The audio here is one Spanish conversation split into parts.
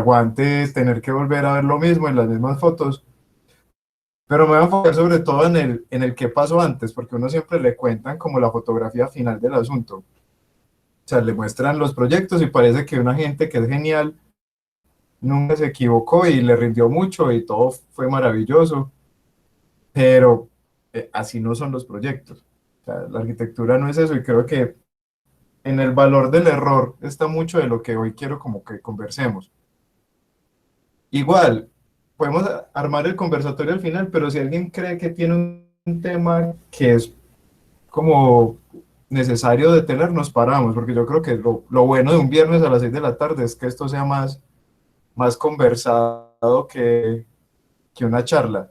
aguante tener que volver a ver lo mismo en las mismas fotos, pero me voy a enfocar sobre todo en el qué pasó antes, porque uno siempre le cuentan como la fotografía final del asunto. O sea, le muestran los proyectos y parece que una gente que es genial nunca se equivocó y le rindió mucho y todo fue maravilloso, pero así no son los proyectos. O sea, la arquitectura no es eso y creo que en el valor del error está mucho de lo que hoy quiero como que conversemos. Igual, podemos armar el conversatorio al final, pero si alguien cree que tiene un tema que es como necesario de tener, nos paramos, porque yo creo que lo bueno de un viernes a las 6 de la tarde es que esto sea más conversado que una charla.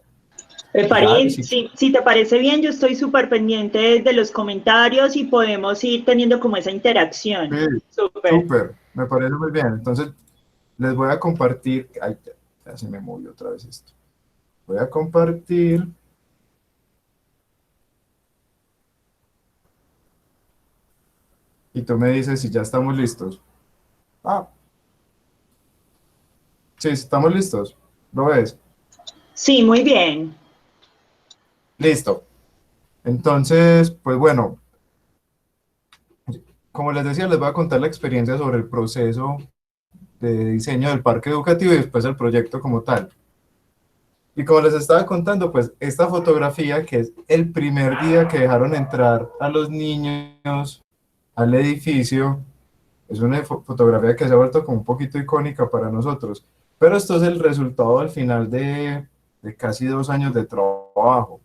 Ya, Farid, sí, si te parece bien, yo estoy súper pendiente de los comentarios y podemos ir teniendo como esa interacción. sí, Súper. súper, me parece muy bien. Entonces, les voy a compartir, ay, ya se me movió otra vez esto. Voy a compartir, y tú me dices si ya estamos listos. Ah, sí, estamos listos. ¿Lo ves? Sí, muy bien. Listo. Entonces, pues bueno, como les decía, les voy a contar la experiencia sobre el proceso de diseño del parque educativo y después el proyecto como tal. Y como les estaba contando, pues esta fotografía, que es el primer día que dejaron entrar a los niños al edificio, es una fotografía que se ha vuelto como un poquito icónica para nosotros. Pero esto es el resultado al final de casi 2 años de trabajo.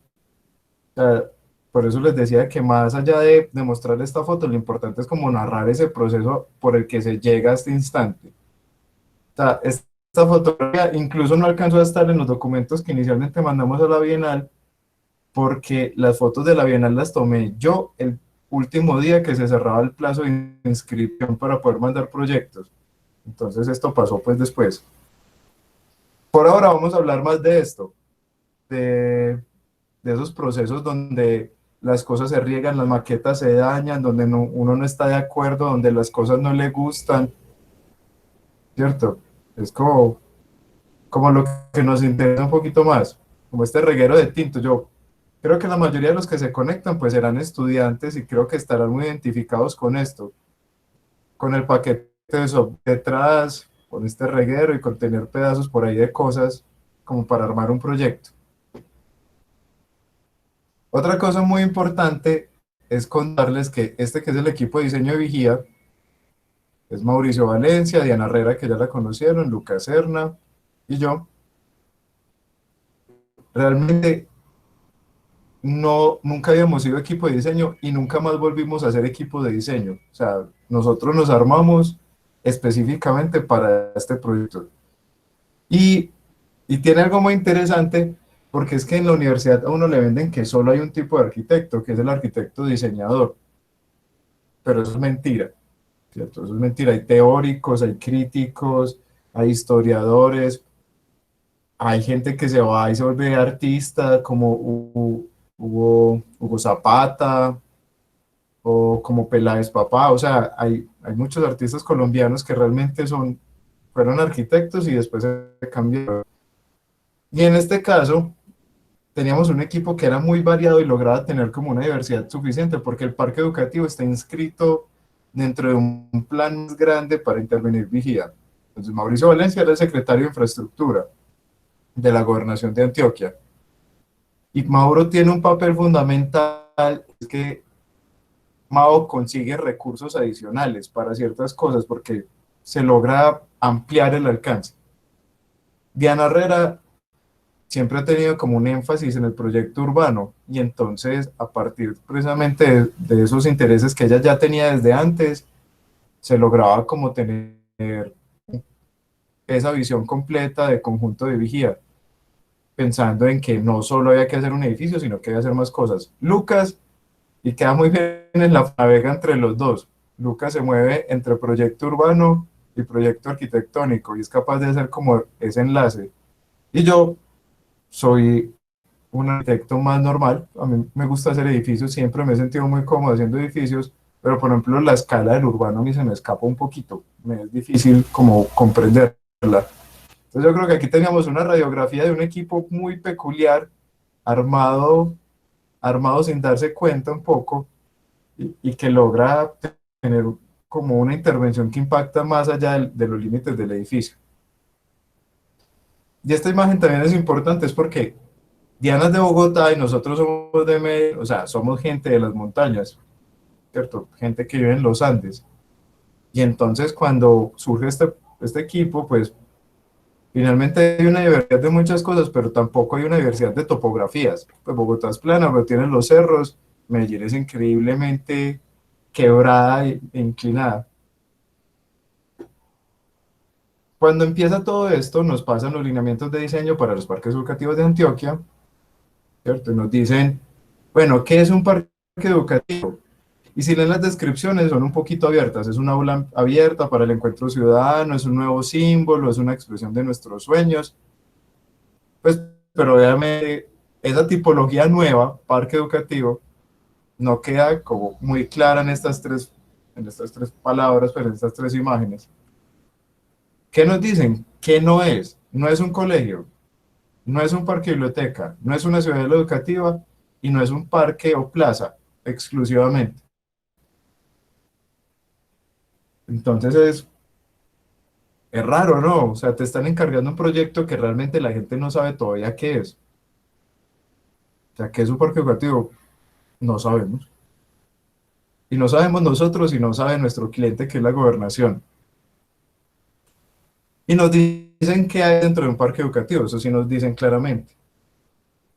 O sea, por eso les decía que más allá de mostrarle esta foto, lo importante es como narrar ese proceso por el que se llega a este instante. O sea, esta fotografía incluso no alcanzó a estar en los documentos que inicialmente mandamos a la Bienal, porque las fotos de la Bienal las tomé yo el último día que se cerraba el plazo de inscripción para poder mandar proyectos. Entonces esto pasó pues después. Por ahora vamos a hablar más de esto, de esos procesos donde las cosas se riegan, las maquetas se dañan, donde uno no está de acuerdo, donde las cosas no le gustan, ¿cierto? Es como lo que nos interesa un poquito más, como este reguero de tinto. Yo creo que la mayoría de los que se conectan pues serán estudiantes y creo que estarán muy identificados con esto, con el paquete de detrás, con este reguero y con tener pedazos por ahí de cosas como para armar un proyecto. Otra cosa muy importante es contarles que este que es el equipo de diseño de Vigía es Mauricio Valencia, Diana Herrera, que ya la conocieron, Lucas Serna y yo. Realmente nunca habíamos sido equipo de diseño y nunca más volvimos a ser equipo de diseño. O sea, nosotros nos armamos específicamente para este proyecto. Y, y tiene algo muy interesante porque es que en la universidad a uno le venden que solo hay un tipo de arquitecto, que es el arquitecto diseñador, pero eso es mentira, ¿cierto? Eso es mentira. Hay teóricos, hay críticos, hay historiadores, hay gente que se va y se vuelve artista, como Hugo Zapata, o como Peláez Papá. O sea, hay muchos artistas colombianos que realmente fueron arquitectos y después se cambiaron. Y en este caso, teníamos un equipo que era muy variado y lograba tener como una diversidad suficiente, porque el parque educativo está inscrito dentro de un plan más grande para intervenir vigía. Entonces, Mauricio Valencia era el secretario de Infraestructura de la Gobernación de Antioquia. Y Mauro tiene un papel fundamental, es que Mao consigue recursos adicionales para ciertas cosas porque se logra ampliar el alcance. Diana Herrera siempre ha tenido como un énfasis en el proyecto urbano y entonces a partir precisamente de esos intereses que ella ya tenía desde antes, se lograba como tener esa visión completa de conjunto de vigía, pensando en que no solo había que hacer un edificio, sino que había que hacer más cosas. Lucas, y queda muy bien en la navega entre los dos. Lucas se mueve entre proyecto urbano y proyecto arquitectónico y es capaz de hacer como ese enlace. Y yo soy un arquitecto más normal, a mí me gusta hacer edificios, siempre me he sentido muy cómodo haciendo edificios, pero por ejemplo la escala del urbano a mí se me escapa un poquito, me es difícil como comprenderla. Entonces yo creo que aquí teníamos una radiografía de un equipo muy peculiar, armado, armado sin darse cuenta un poco, y que logra tener como una intervención que impacta más allá de los límites del edificio. Y esta imagen también es importante, es porque Diana es de Bogotá y nosotros somos de Medellín, o sea, somos gente de las montañas, ¿cierto? Gente que vive en los Andes. Y entonces cuando surge este equipo, pues finalmente hay una diversidad de muchas cosas, pero tampoco hay una diversidad de topografías. Pues Bogotá es plana, pero tiene los cerros, Medellín es increíblemente quebrada e inclinada. Cuando empieza todo esto, nos pasan los lineamientos de diseño para los parques educativos de Antioquia, ¿cierto? Y nos dicen, bueno, ¿qué es un parque educativo? Y si leen las descripciones, son un poquito abiertas. Es una aula abierta para el encuentro ciudadano, es un nuevo símbolo, es una expresión de nuestros sueños. Pues, pero obviamente esa tipología nueva, parque educativo, no queda como muy clara en estas tres palabras, pero en estas tres imágenes. ¿Qué nos dicen? ¿Qué no es? No es un colegio, no es un parque biblioteca, no es una ciudad educativa y no es un parque o plaza exclusivamente. Entonces es raro, ¿no? O sea, te están encargando un proyecto que realmente la gente no sabe todavía qué es. O sea, ¿qué es un parque educativo? No sabemos. Y no sabemos nosotros y no sabe nuestro cliente, que es la gobernación. Y nos dicen qué hay dentro de un parque educativo, eso sí nos dicen claramente.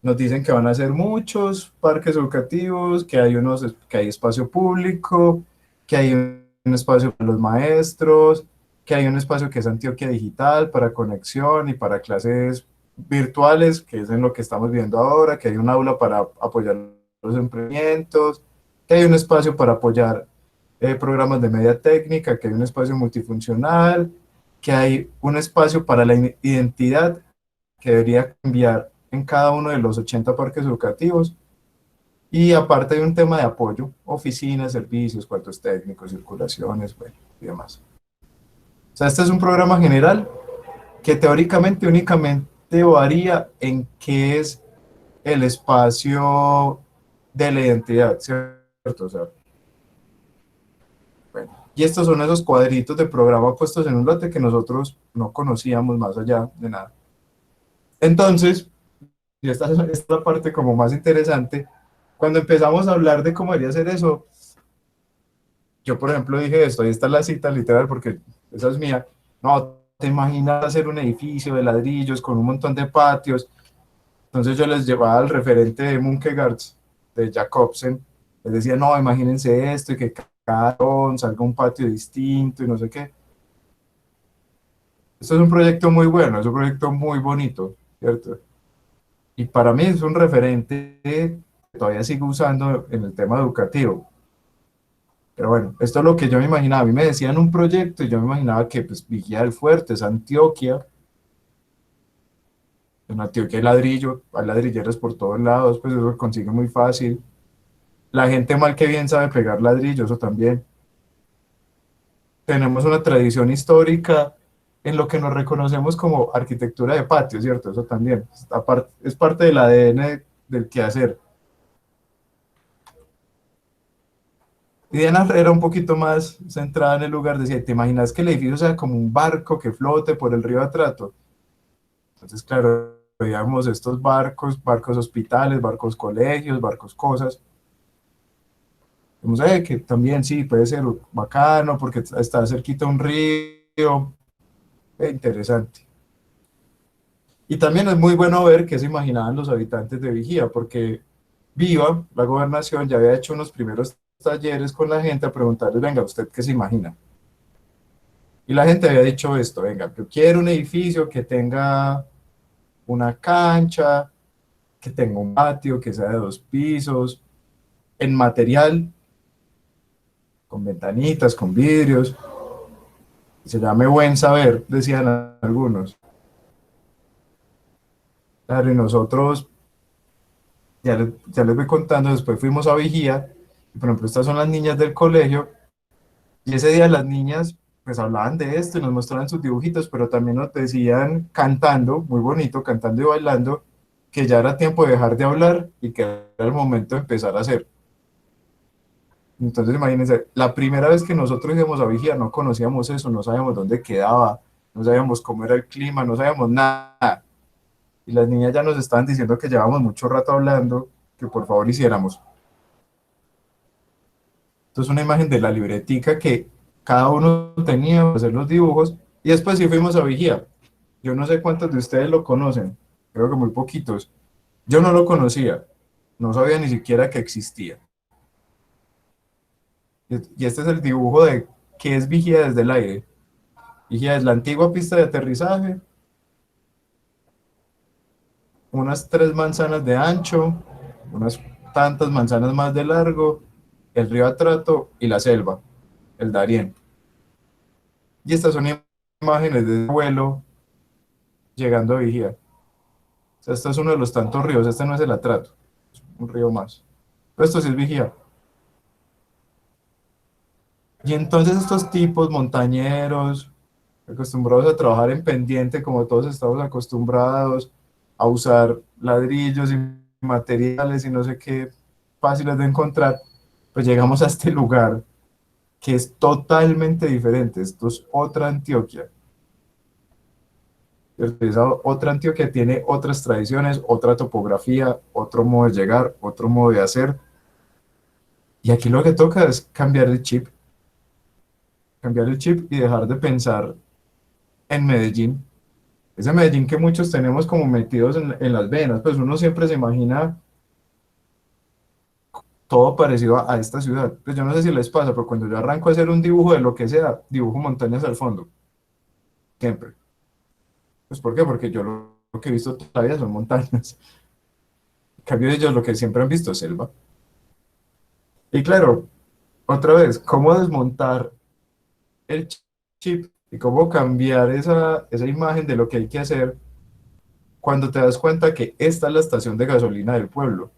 Nos dicen que van a ser muchos parques educativos, que hay espacio público, que hay un espacio para los maestros, que hay un espacio que es Antioquia Digital para conexión y para clases virtuales, que es en lo que estamos viendo ahora, que hay un aula para apoyar los emprendimientos, que hay un espacio para apoyar programas de media técnica, que hay un espacio multifuncional, que hay un espacio para la identidad que debería cambiar en cada uno de los 80 parques educativos. Y aparte hay un tema de apoyo, oficinas, servicios, cuartos técnicos, circulaciones, bueno, y demás. O sea, este es un programa general que teóricamente únicamente varía en qué es el espacio de la identidad, ¿cierto? O sea, bueno. Y estos son esos cuadritos de programa puestos en un lote que nosotros no conocíamos más allá de nada. Entonces, y esta es la parte como más interesante, cuando empezamos a hablar de cómo debería ser eso, yo por ejemplo dije esto, y esta es la cita literal porque esa es mía, no, te imaginas hacer un edificio de ladrillos con un montón de patios. Entonces yo les llevaba al referente de Munkegaards, de Jacobsen, les decía, no, imagínense esto, y que cada salga un patio distinto y no sé qué. Esto es un proyecto muy bueno, es un proyecto muy bonito, ¿cierto? Y para mí es un referente que todavía sigo usando en el tema educativo. Pero bueno, esto es lo que yo me imaginaba. A mí me decían un proyecto y yo me imaginaba que pues Vigía del Fuerte es Antioquia. En Antioquia hay ladrillo, hay ladrilleros por todos lados, pues eso se consigue muy fácil. La gente mal que bien sabe pegar ladrillo, eso también. Tenemos una tradición histórica en lo que nos reconocemos como arquitectura de patio, ¿cierto? Eso también es parte del ADN del quehacer. Y Diana era un poquito más centrada en el lugar, decía, ¿te imaginas que el edificio sea como un barco que flote por el río Atrato? Entonces, claro, veíamos estos barcos, barcos hospitales, barcos colegios, barcos cosas. Vemos que también sí, puede ser bacano porque está cerquita un río, interesante. Y también es muy bueno ver qué se imaginaban los habitantes de Vigía, porque Viva, la gobernación, ya había hecho unos primeros talleres con la gente a preguntarles, venga, ¿usted qué se imagina? Y la gente había dicho esto, venga, yo quiero un edificio que tenga una cancha, que tenga un patio, que sea de 2 pisos, en material, con ventanitas, con vidrios, se llame buen saber, decían algunos. Claro, y nosotros, ya les voy contando, después fuimos a Vigía, y por ejemplo, estas son las niñas del colegio, y ese día las niñas pues hablaban de esto y nos mostraban sus dibujitos, pero también nos decían cantando, muy bonito, cantando y bailando, que ya era tiempo de dejar de hablar y que era el momento de empezar a hacer. Entonces, imagínense, la primera vez que nosotros íbamos a Vigía no conocíamos eso, no sabíamos dónde quedaba, no sabíamos cómo era el clima, no sabíamos nada. Y las niñas ya nos estaban diciendo que llevábamos mucho rato hablando, que por favor hiciéramos. Entonces, una imagen de la libretica que cada uno tenía para hacer los dibujos, y después sí fuimos a Vigía. Yo no sé cuántos de ustedes lo conocen, creo que muy poquitos. Yo no lo conocía, no sabía ni siquiera que existía. Y este es el dibujo de qué es Vigía desde el aire. Vigía es la antigua pista de aterrizaje, unas 3 manzanas de ancho, unas tantas manzanas más de largo, el río Atrato y la selva, el Darién. Y estas son imágenes de vuelo llegando a Vigía. O sea, este es uno de los tantos ríos, este no es el Atrato, es un río más. Pero esto sí es Vigía. Y entonces estos tipos montañeros, acostumbrados a trabajar en pendiente, como todos estamos acostumbrados, a usar ladrillos y materiales y no sé qué fáciles de encontrar, pues llegamos a este lugar que es totalmente diferente. Esto es otra Antioquia. Esa otra Antioquia tiene otras tradiciones, otra topografía, otro modo de llegar, otro modo de hacer. Y aquí lo que toca es cambiar el chip y dejar de pensar en Medellín. Ese Medellín que muchos tenemos como metidos en las venas, pues uno siempre se imagina todo parecido a esta ciudad. Pues yo no sé si les pasa, pero cuando yo arranco a hacer un dibujo de lo que sea, dibujo montañas al fondo, siempre. Pues ¿por qué? Porque yo lo que he visto todavía son montañas. En cambio ellos lo que siempre han visto es selva. Y claro, otra vez, ¿cómo desmontar el chip y cómo cambiar esa imagen de lo que hay que hacer cuando te das cuenta que esta es la estación de gasolina del pueblo?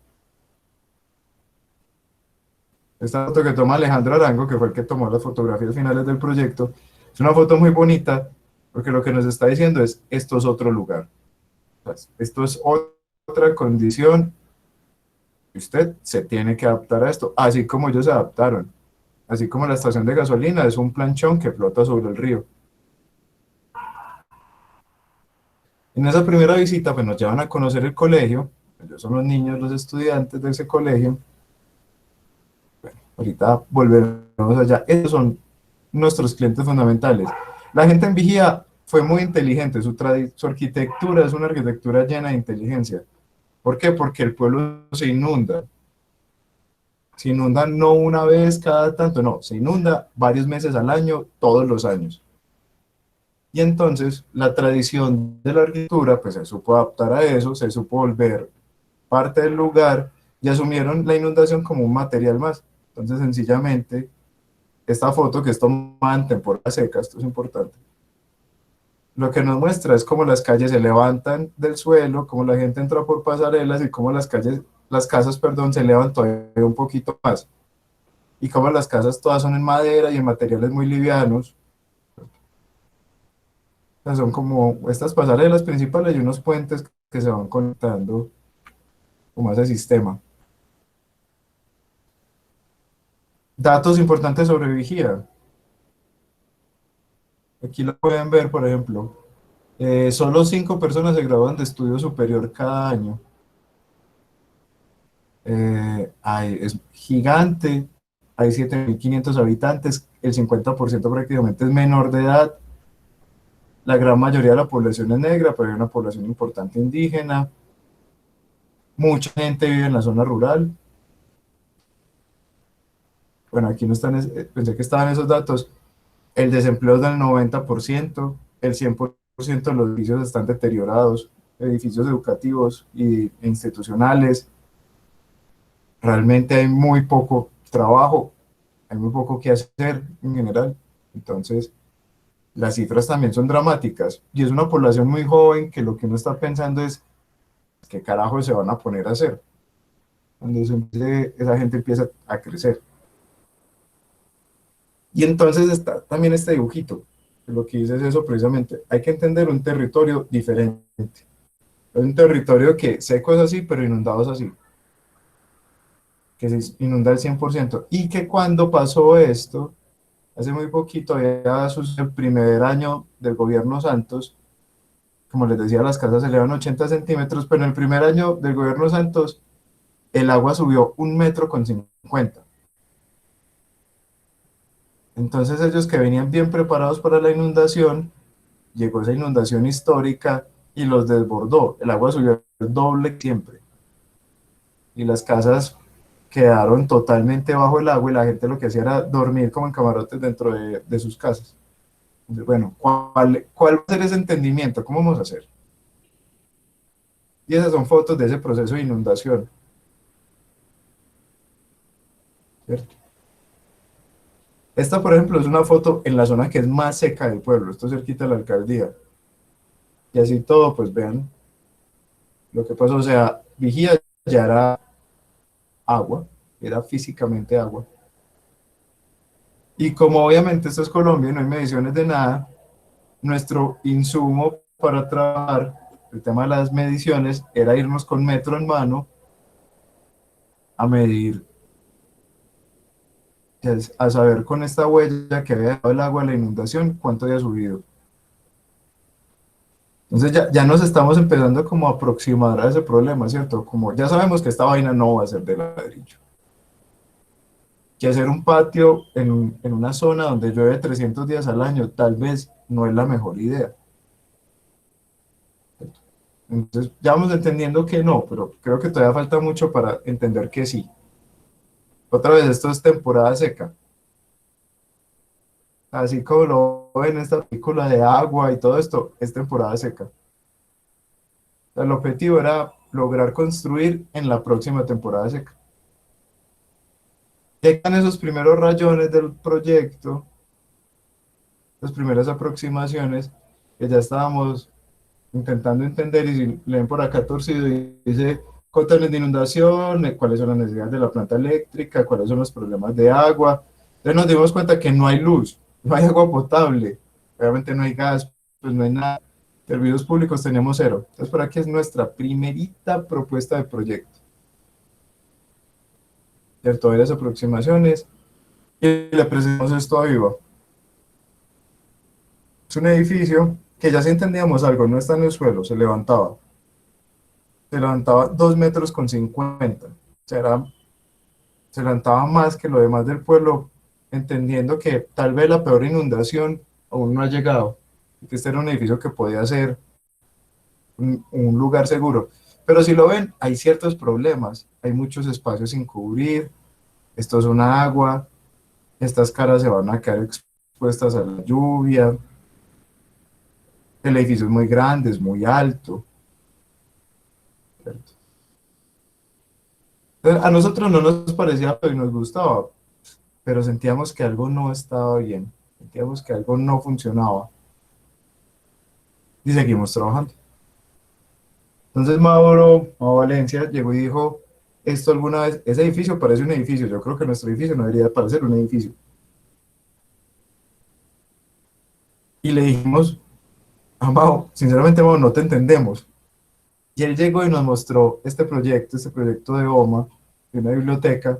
Esta foto que toma Alejandro Arango, que fue el que tomó las fotografías finales del proyecto, es una foto muy bonita porque lo que nos está diciendo es, esto es otro lugar, esto es otra condición y usted se tiene que adaptar a esto, así como ellos se adaptaron, así como la estación de gasolina es un planchón que flota sobre el río. En esa primera visita pues nos llevan a conocer el colegio, ellos son los niños, los estudiantes de ese colegio. Ahorita volveremos allá. Esos son nuestros clientes fundamentales. La gente en Vigía fue muy inteligente, su arquitectura es una arquitectura llena de inteligencia. ¿Por qué? Porque el pueblo se inunda no una vez cada tanto, no, se inunda varios meses al año, todos los años. Y entonces la tradición de la arquitectura, pues se supo adaptar a eso, se supo volver parte del lugar y asumieron la inundación como un material más. Entonces sencillamente esta foto que es tomada en temporada seca, esto es importante, lo que nos muestra es cómo las calles se levantan del suelo, cómo la gente entra por pasarelas y cómo las casas, perdón, se elevan todavía un poquito más. Y cómo las casas todas son en madera y en materiales muy livianos. O sea, son como estas pasarelas principales y unos puentes que se van conectando como ese sistema. Datos importantes sobre vigía. Aquí lo pueden ver, por ejemplo. Solo 5 personas se gradúan de estudio superior cada año. Es gigante, hay 7.500 habitantes, el 50% prácticamente es menor de edad, la gran mayoría de la población es negra, pero hay una población importante indígena, mucha gente vive en la zona rural. Bueno, aquí no están, pensé que estaban esos datos. El desempleo es del 90%, el 100% de los edificios están deteriorados, edificios educativos e institucionales. Realmente hay muy poco trabajo, hay muy poco que hacer en general. Entonces, las cifras también son dramáticas. Y es una población muy joven que lo que uno está pensando es, ¿qué carajo se van a poner a hacer? Cuando esa gente empieza a crecer. Y entonces está también este dibujito, que lo que dice es eso precisamente, hay que entender un territorio diferente. Es un territorio que seco es así, pero inundado es así, que se inunda el 100%. Y que cuando pasó esto, hace muy poquito, había el primer año del gobierno Santos, como les decía, las casas se elevan 80 centímetros, pero en el primer año del gobierno Santos, el agua subió 1,50 m. Entonces ellos que venían bien preparados para la inundación, llegó esa inundación histórica y los desbordó. El agua subió el doble siempre. Y las casas quedaron totalmente bajo el agua y la gente lo que hacía era dormir como en camarotes dentro de sus casas. Entonces, bueno, ¿cuál va a ser ese entendimiento? ¿Cómo vamos a hacer? Y esas son fotos de ese proceso de inundación, ¿cierto? Esta, por ejemplo, es una foto en la zona que es más seca del pueblo, esto es cerquita de la alcaldía. Y así todo, pues vean lo que pasó. O sea, Vigía ya era agua, era físicamente agua. Y como obviamente esto es Colombia y no hay mediciones de nada, nuestro insumo para trabajar el tema de las mediciones era irnos con metro en mano a medir, a saber con esta huella que había dejado el agua a la inundación, cuánto había subido. Entonces ya nos estamos empezando como a aproximar a ese problema, ¿cierto? Como ya sabemos que esta vaina no va a ser de ladrillo. Que hacer un patio en una zona donde llueve 300 días al año tal vez no es la mejor idea. Entonces ya vamos entendiendo que no, pero creo que todavía falta mucho para entender que sí. Otra vez, esto es temporada seca. Así como lo ven en esta película de agua y todo esto, es temporada seca. El objetivo era lograr construir en la próxima temporada seca. Llegan esos primeros rayones del proyecto, las primeras aproximaciones, que ya estábamos intentando entender, y si leen por acá torcido, y dice controles de inundación, cuáles son las necesidades de la planta eléctrica, cuáles son los problemas de agua. Entonces nos dimos cuenta que no hay luz, no hay agua potable, obviamente no hay gas, pues no hay nada. Servicios públicos tenemos cero. Entonces por aquí es nuestra primerita propuesta de proyecto. ¿Cierto? Varias aproximaciones y le presentamos esto a Viva. Es un edificio que ya si entendíamos algo, no está en el suelo, se levantaba 2,50 m. O sea, se levantaba más que lo demás del pueblo, entendiendo que tal vez la peor inundación aún no ha llegado, y que este era un edificio que podía ser un lugar seguro. Pero si lo ven, hay ciertos problemas, hay muchos espacios sin cubrir, esto es una agua, estas caras se van a quedar expuestas a la lluvia, el edificio es muy grande, es muy alto, ¿cierto? Entonces, a nosotros no nos parecía y nos gustaba, pero sentíamos que algo no estaba bien, sentíamos que algo no funcionaba y seguimos trabajando. Entonces Mauro Valencia llegó y dijo, esto alguna vez, ese edificio parece un edificio, yo creo que nuestro edificio no debería parecer un edificio. Y le dijimos, Mauro, sinceramente Mauro, no te entendemos. Y él llegó y nos mostró este proyecto de OMA, de una biblioteca.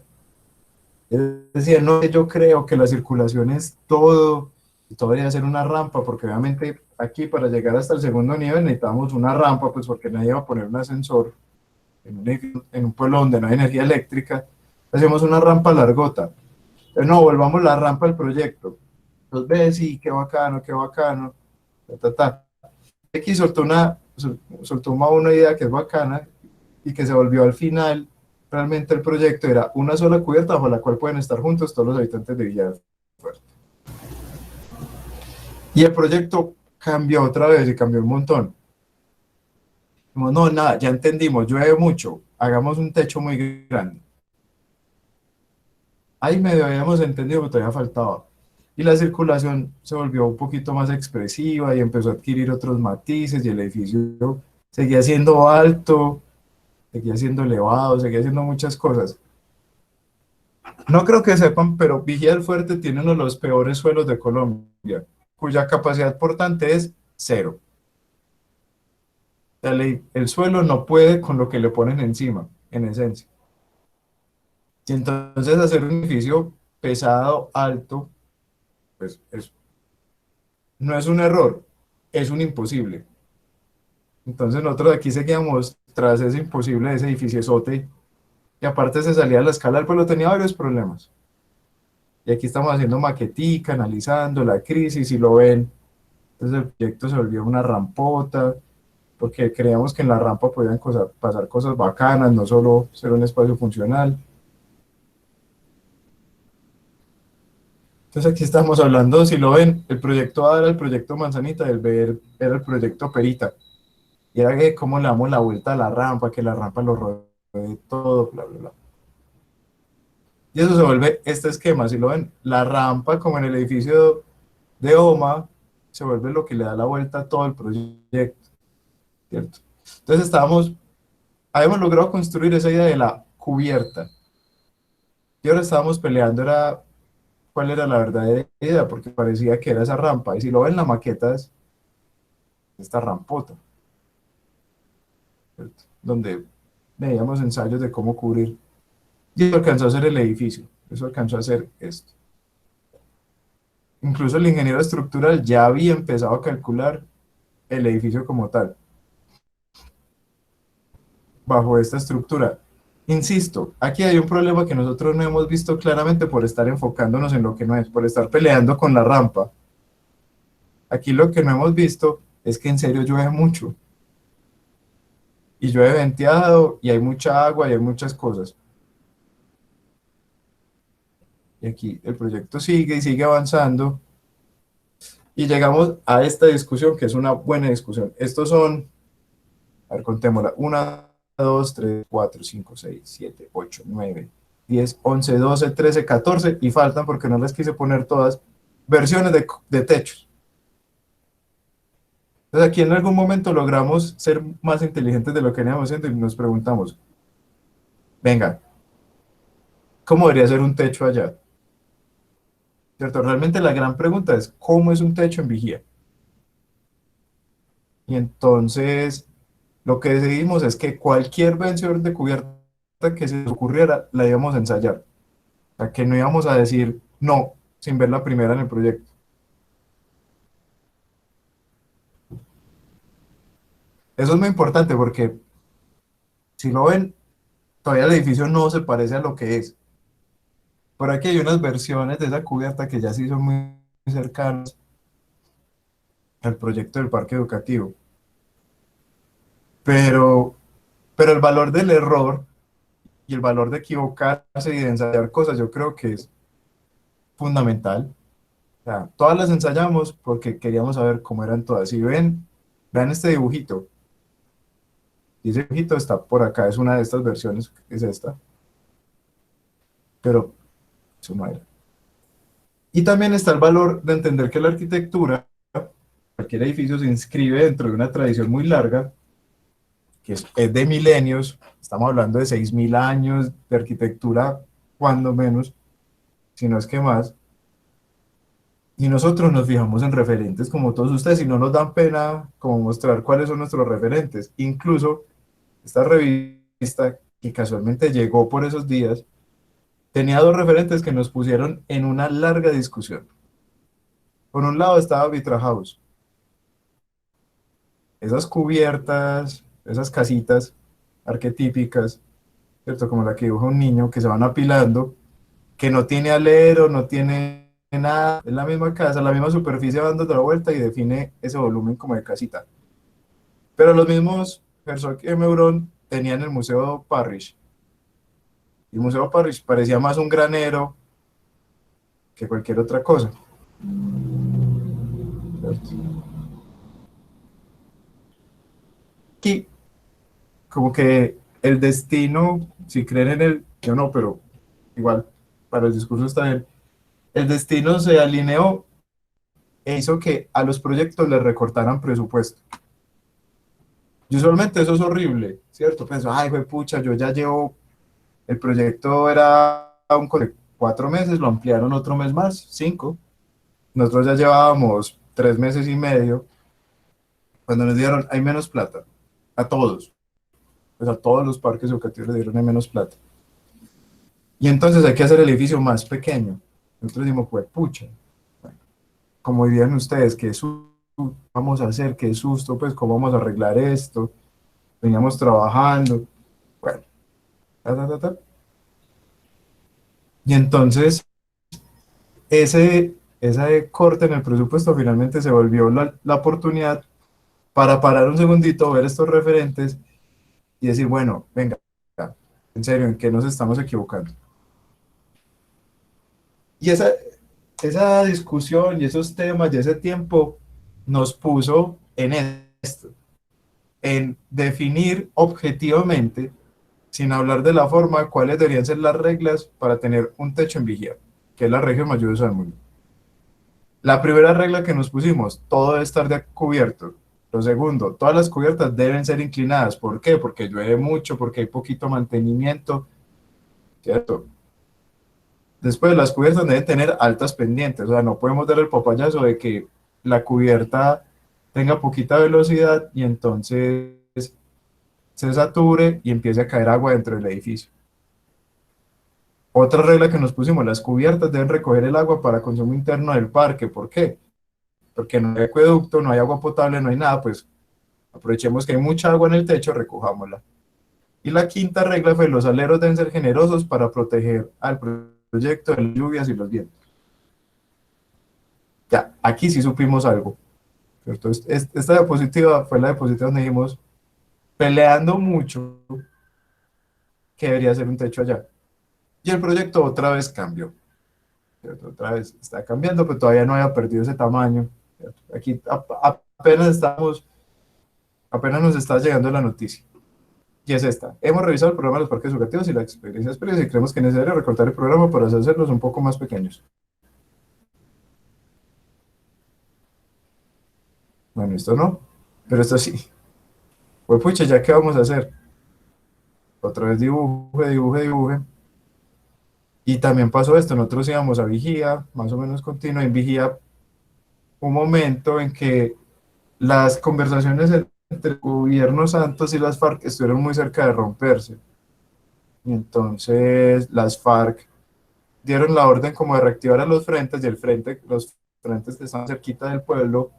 Él decía, no, yo creo que la circulación es todo, y todo debería ser una rampa, porque obviamente aquí para llegar hasta el segundo nivel necesitamos una rampa, pues porque nadie va a poner un ascensor en un pueblo donde no hay energía eléctrica. Hacemos una rampa largota. Pero no, volvamos la rampa al proyecto. Entonces ves, sí, qué bacano, ta, ta, ta. Aquí soltó una idea que es bacana y que se volvió al final. Realmente el proyecto era una sola cubierta bajo la cual pueden estar juntos todos los habitantes de Villa Fuerte. Y el proyecto cambió otra vez y cambió un montón. Como, no, nada, ya entendimos, llueve mucho, hagamos un techo muy grande. Ahí medio habíamos entendido, pero todavía faltaba. Y la circulación se volvió un poquito más expresiva y empezó a adquirir otros matices y el edificio seguía siendo alto, seguía siendo elevado, seguía haciendo muchas cosas. No creo que sepan, pero Vigía del Fuerte tiene uno de los peores suelos de Colombia, cuya capacidad portante es cero. El suelo no puede con lo que le ponen encima, en esencia. Y entonces hacer un edificio pesado, alto, pues no es un error, es un imposible. Entonces nosotros aquí seguíamos tras ese imposible, ese edificio sote, y aparte se salía a la escala del pueblo, tenía varios problemas. Y aquí estamos haciendo maquetica, analizando la crisis, y lo ven. Entonces el proyecto se volvió una rampota, porque creíamos que en la rampa podían pasar cosas bacanas, no solo ser un espacio funcional. Entonces aquí estamos hablando, si lo ven, el proyecto A era el proyecto Manzanita, el B era el proyecto Perita. Y era que cómo le damos la vuelta a la rampa, que la rampa lo rodee todo, bla, bla, bla. Y eso se vuelve este esquema, si lo ven, la rampa como en el edificio de OMA, se vuelve lo que le da la vuelta a todo el proyecto, ¿cierto? Entonces habíamos logrado construir esa idea de la cubierta. Y ahora estábamos peleando, era cuál era la verdadera idea, porque parecía que era esa rampa. Y si lo ven, la maqueta es esta rampota, ¿cierto? Donde veíamos ensayos de cómo cubrir. Y eso alcanzó a hacer el edificio, eso alcanzó a hacer esto. Incluso el ingeniero estructural ya había empezado a calcular el edificio como tal, bajo esta estructura. Insisto, aquí hay un problema que nosotros no hemos visto claramente por estar enfocándonos en lo que no es, por estar peleando con la rampa. Aquí lo que no hemos visto es que en serio llueve mucho. Y llueve venteado, y hay mucha agua, y hay muchas cosas. Y aquí el proyecto sigue y sigue avanzando. Y llegamos a esta discusión, que es una buena discusión. Estos son, a ver, contémosla, 1, 2, 3, 4, 5, 6, 7, 8, 9, 10, 11, 12, 13, 14, y faltan, porque no les quise poner todas, versiones de techos. Entonces aquí en algún momento logramos ser más inteligentes de lo que veníamos haciendo y nos preguntamos, venga, ¿cómo debería ser un techo allá? ¿Cierto? Realmente la gran pregunta es, ¿cómo es un techo en Vigía? Y entonces lo que decidimos es que cualquier vencedor de cubierta que se nos ocurriera, la íbamos a ensayar. O sea, que no íbamos a decir no sin ver la primera en el proyecto. Eso es muy importante porque, si lo ven, todavía el edificio no se parece a lo que es. Por aquí hay unas versiones de esa cubierta que ya sí son muy cercanas al proyecto del parque educativo. Pero, pero el valor del error y el valor de equivocarse y de ensayar cosas, yo creo que es fundamental. O sea, todas las ensayamos porque queríamos saber cómo eran todas. Si ven, vean este dibujito. Y ese dibujito está por acá, es una de estas versiones, es esta. Pero eso no era. Y también está el valor de entender que la arquitectura, cualquier edificio se inscribe dentro de una tradición muy larga, que es de milenios. Estamos hablando de 6.000 años de arquitectura, cuando menos, si no es que más. Y nosotros nos fijamos en referentes como todos ustedes y no nos dan pena como mostrar cuáles son nuestros referentes. Incluso esta revista, que casualmente llegó por esos días, tenía dos referentes que nos pusieron en una larga discusión. Por un lado estaba Vitra House, esas cubiertas, esas casitas arquetípicas, ¿cierto? Como la que dibuja un niño, que se van apilando, que no tiene alero, no tiene nada, es la misma casa, la misma superficie dando otra vuelta y define ese volumen como de casita. Pero los mismos Herzog y Meuron tenían el Museo Parrish. Y el Museo Parrish parecía más un granero que cualquier otra cosa, ¿cierto? Aquí, como que el destino, si creen en él, yo no, pero igual, para el discurso está bien, el destino se alineó e hizo que a los proyectos les recortaran presupuesto. Y usualmente eso es horrible, ¿cierto? Pues, ay, güey, pucha, yo ya llevo, el proyecto era un colegio, 4 meses, lo ampliaron otro mes más, 5. Nosotros ya llevábamos 3 meses y medio. Cuando nos dieron, hay menos plata, a todos, pues a todos los parques educativos les dieron hay menos plata. Y entonces hay que hacer el edificio más pequeño. Nosotros decimos, pues pucha, bueno, como dirían ustedes, qué susto vamos a hacer, qué susto, pues cómo vamos a arreglar esto. Veníamos trabajando, bueno, ta, ta, ta, ta. Y entonces ese corte en el presupuesto finalmente se volvió la oportunidad para parar un segundito, ver estos referentes y decir, bueno, venga, en serio, ¿en qué nos estamos equivocando? Y esa discusión y esos temas y ese tiempo nos puso en esto, en definir objetivamente, sin hablar de la forma, cuáles deberían ser las reglas para tener un techo en Vigía, que es la región más lluviosa del mundo. La primera regla que nos pusimos, todo debe estar cubierto. Lo segundo, todas las cubiertas deben ser inclinadas. ¿Por qué? Porque llueve mucho, porque hay poquito mantenimiento, ¿cierto? Después, las cubiertas deben tener altas pendientes, o sea, no podemos dar el papayazo de que la cubierta tenga poquita velocidad y entonces se sature y empiece a caer agua dentro del edificio. Otra regla que nos pusimos, las cubiertas deben recoger el agua para consumo interno del parque. ¿Por qué? Porque no hay acueducto, no hay agua potable, no hay nada, pues aprovechemos que hay mucha agua en el techo, recojámosla. Y la quinta regla fue, los aleros deben ser generosos para proteger al proyecto de las lluvias y los vientos. Ya, aquí sí supimos algo. Entonces, esta diapositiva fue la diapositiva donde dijimos, peleando mucho, que debería ser un techo allá. Y el proyecto otra vez cambió. ¿Cierto? Otra vez está cambiando, pero todavía no había perdido ese tamaño. ¿Cierto? Aquí apenas nos está llegando la noticia. Y es esta. Hemos revisado el programa de los parques educativos y la experiencia y creemos que es necesario recortar el programa para hacerlos un poco más pequeños. Bueno, esto no, pero esto sí. Pues pucha, ¿ya qué vamos a hacer? Otra vez dibuje, dibuje, dibuje. Y también pasó esto, nosotros íbamos a vigía, más o menos continua, en vigía, un momento en que las conversaciones entre el gobierno Santos y las FARC estuvieron muy cerca de romperse. Y entonces las FARC dieron la orden como de reactivar a los frentes y los frentes que estaban cerquita del pueblo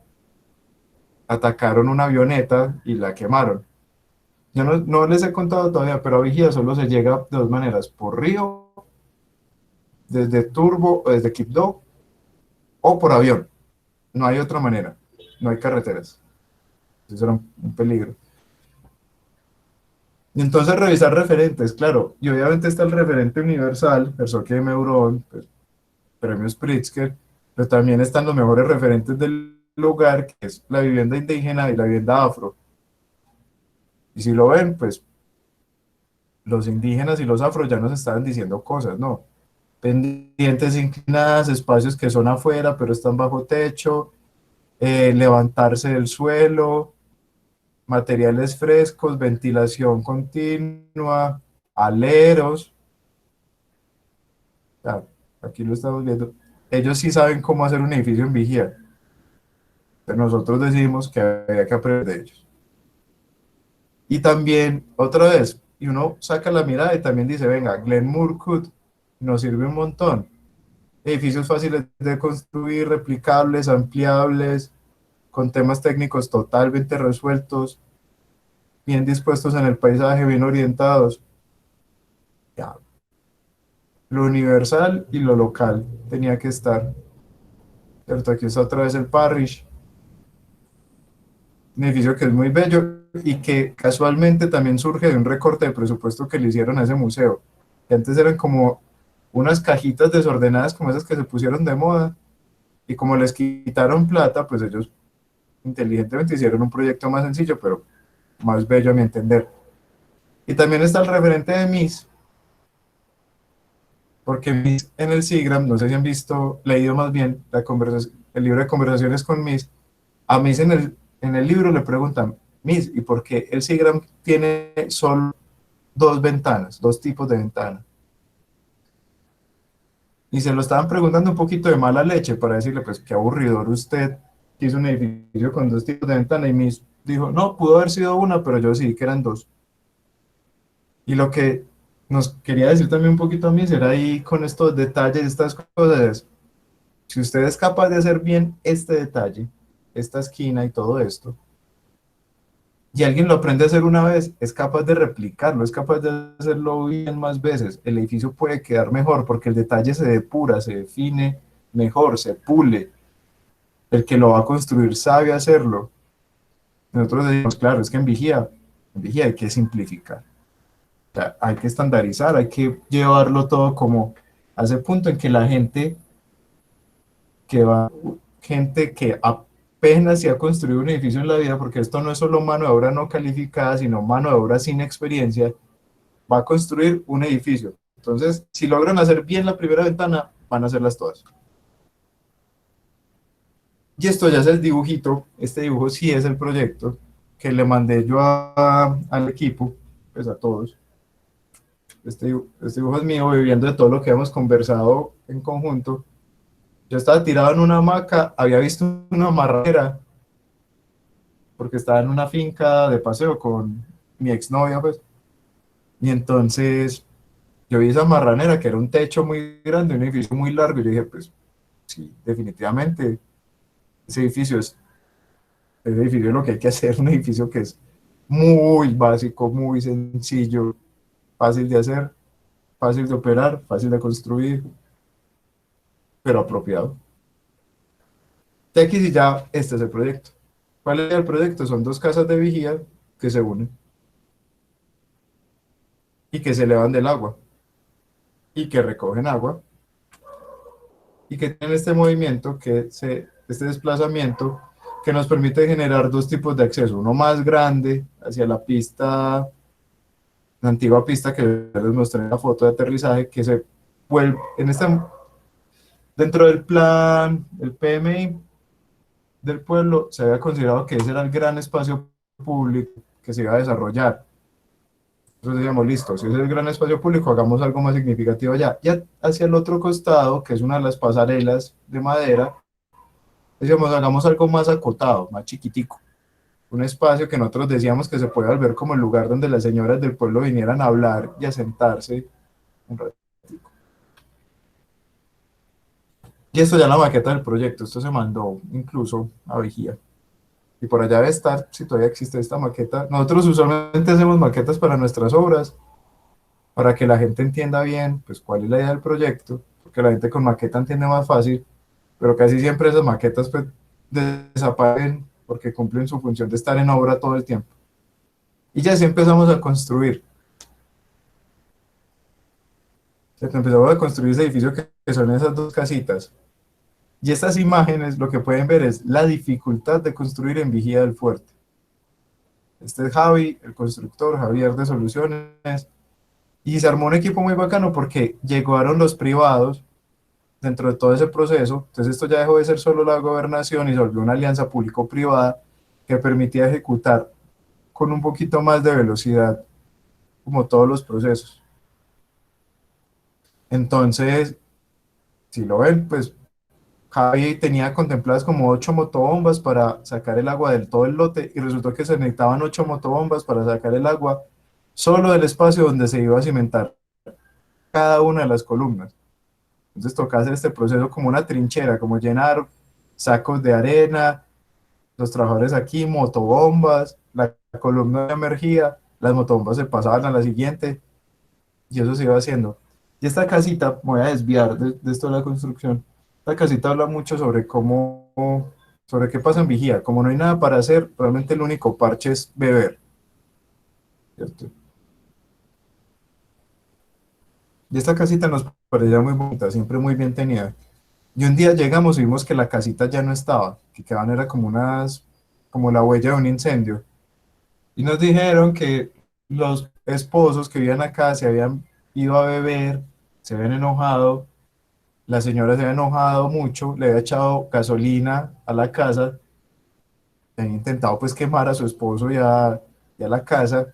atacaron una avioneta y la quemaron. Yo no les he contado todavía, pero a Vigía solo se llega de dos maneras, por río, desde Turbo o desde Quibdó, o por avión. No hay otra manera, no hay carreteras. Eso era un peligro. Y entonces revisar referentes, claro, y obviamente está el referente universal, Herzog M. Euron, pues, premios Pritzker, pero también están los mejores referentes del lugar, que es la vivienda indígena y la vivienda afro. Y si lo ven, pues los indígenas y los afros ya nos estaban diciendo cosas, ¿no? Pendientes inclinadas, espacios que son afuera, pero están bajo techo, levantarse del suelo, materiales frescos, ventilación continua, aleros. Ah, aquí lo estamos viendo. Ellos sí saben cómo hacer un edificio en vigía, pero nosotros decidimos que había que aprender de ellos. Y también, otra vez, y uno saca la mirada y también dice, venga, Glen Murcutt nos sirve un montón. Edificios fáciles de construir, replicables, ampliables, con temas técnicos totalmente resueltos, bien dispuestos en el paisaje, bien orientados. Ya, lo universal y lo local tenía que estar. ¿Cierto? Aquí está otra vez el Parrish, un edificio que es muy bello y que casualmente también surge de un recorte de presupuesto que le hicieron a ese museo, que antes eran como unas cajitas desordenadas como esas que se pusieron de moda, y como les quitaron plata, pues ellos inteligentemente hicieron un proyecto más sencillo, pero más bello a mi entender. Y también está el referente de MIS, porque MIS en el SIGRAM, no sé si han visto, leído más bien el libro de conversaciones con MIS, a MIS en el libro le preguntan, MIS, ¿y por qué el SIGRAM tiene solo dos ventanas, dos tipos de ventanas? y se lo estaban preguntando un poquito de mala leche para decirle, pues qué aburridor usted, que hizo un edificio con dos tipos de ventana, y me dijo, no, pudo haber sido una, pero yo sí que eran dos. Y lo que nos quería decir también un poquito a mí será ahí con estos detalles, estas cosas, si usted es capaz de hacer bien este detalle, esta esquina y todo esto, y alguien lo aprende a hacer una vez, es capaz de replicarlo, es capaz de hacerlo bien más veces. El edificio puede quedar mejor porque el detalle se depura, se define mejor, se pule. El que lo va a construir sabe hacerlo. Nosotros decimos, claro, es que en vigía hay que simplificar. O sea, hay que estandarizar, hay que llevarlo todo como a ese punto en que la gente que va, gente que apenas se ha construido un edificio en la vida, porque esto no es solo mano de obra no calificada, sino mano de obra sin experiencia, va a construir un edificio. Entonces, si logran hacer bien la primera ventana, van a hacerlas todas. Y esto ya es el dibujito, este dibujo sí es el proyecto que le mandé yo al equipo, pues a todos. Este dibujo es mío, viviendo de todo lo que hemos conversado en conjunto. Yo estaba tirado en una hamaca, había visto una marranera, porque estaba en una finca de paseo con mi exnovia, pues. Y entonces yo vi esa marranera, que era un techo muy grande, un edificio muy largo, y yo dije, pues sí, definitivamente, ese edificio es lo que hay que hacer, un edificio que es muy básico, muy sencillo, fácil de hacer, fácil de operar, fácil de construir, pero apropiado. De aquí sí ya, este es el proyecto. ¿Cuál es el proyecto? Son dos casas de vigía que se unen y que se elevan del agua y que recogen agua y que tienen este movimiento, este desplazamiento que nos permite generar dos tipos de acceso, uno más grande hacia la pista, la antigua pista que les mostré en la foto de aterrizaje, que se vuelve, dentro del plan, el PMI del pueblo, se había considerado que ese era el gran espacio público que se iba a desarrollar. Entonces decíamos, listo, si ese es el gran espacio público, hagamos algo más significativo allá. Y hacia el otro costado, que es una de las pasarelas de madera, decíamos, hagamos algo más acotado, más chiquitico. Un espacio que nosotros decíamos que se puede volver como el lugar donde las señoras del pueblo vinieran a hablar y a sentarse un rato. Y esto ya es la maqueta del proyecto, esto se mandó incluso a Vigía. Y por allá debe estar, si todavía existe esta maqueta. Nosotros usualmente hacemos maquetas para nuestras obras, para que la gente entienda bien pues, cuál es la idea del proyecto, porque la gente con maqueta entiende más fácil, pero casi siempre esas maquetas pues, desaparecen porque cumplen su función de estar en obra todo el tiempo. Y ya así empezamos a construir. Empezamos a construir ese edificio que son esas dos casitas. Y estas imágenes lo que pueden ver es la dificultad de construir en Vigía del Fuerte. Este es Javi, el constructor, Javier de Soluciones, y se armó un equipo muy bacano porque llegaron los privados dentro de todo ese proceso. Entonces esto ya dejó de ser solo la gobernación y se volvió una alianza público-privada que permitía ejecutar con un poquito más de velocidad como todos los procesos. Entonces, si lo ven, pues Javi tenía contempladas como 8 motobombas para sacar el agua del todo el lote y resultó que se necesitaban 8 motobombas para sacar el agua solo del espacio donde se iba a cimentar cada una de las columnas. Entonces toca hacer este proceso como una trinchera, como llenar sacos de arena, los trabajadores aquí, motobombas, la columna emergía, las motobombas se pasaban a la siguiente y eso se iba haciendo. Y esta casita, me voy a desviar de esto de la construcción, esta casita habla mucho sobre sobre qué pasa en Vigía. Como no hay nada para hacer, realmente el único parche es beber, ¿cierto? Y esta casita nos parecía muy bonita, siempre muy bien tenida. Y un día llegamos y vimos que la casita ya no estaba, que quedaban era como la huella de un incendio. Y nos dijeron que los esposos que vivían acá se habían ido a beber, se habían enojado, la señora se había enojado mucho, le había echado gasolina a la casa, habían intentado pues quemar a su esposo y a la casa,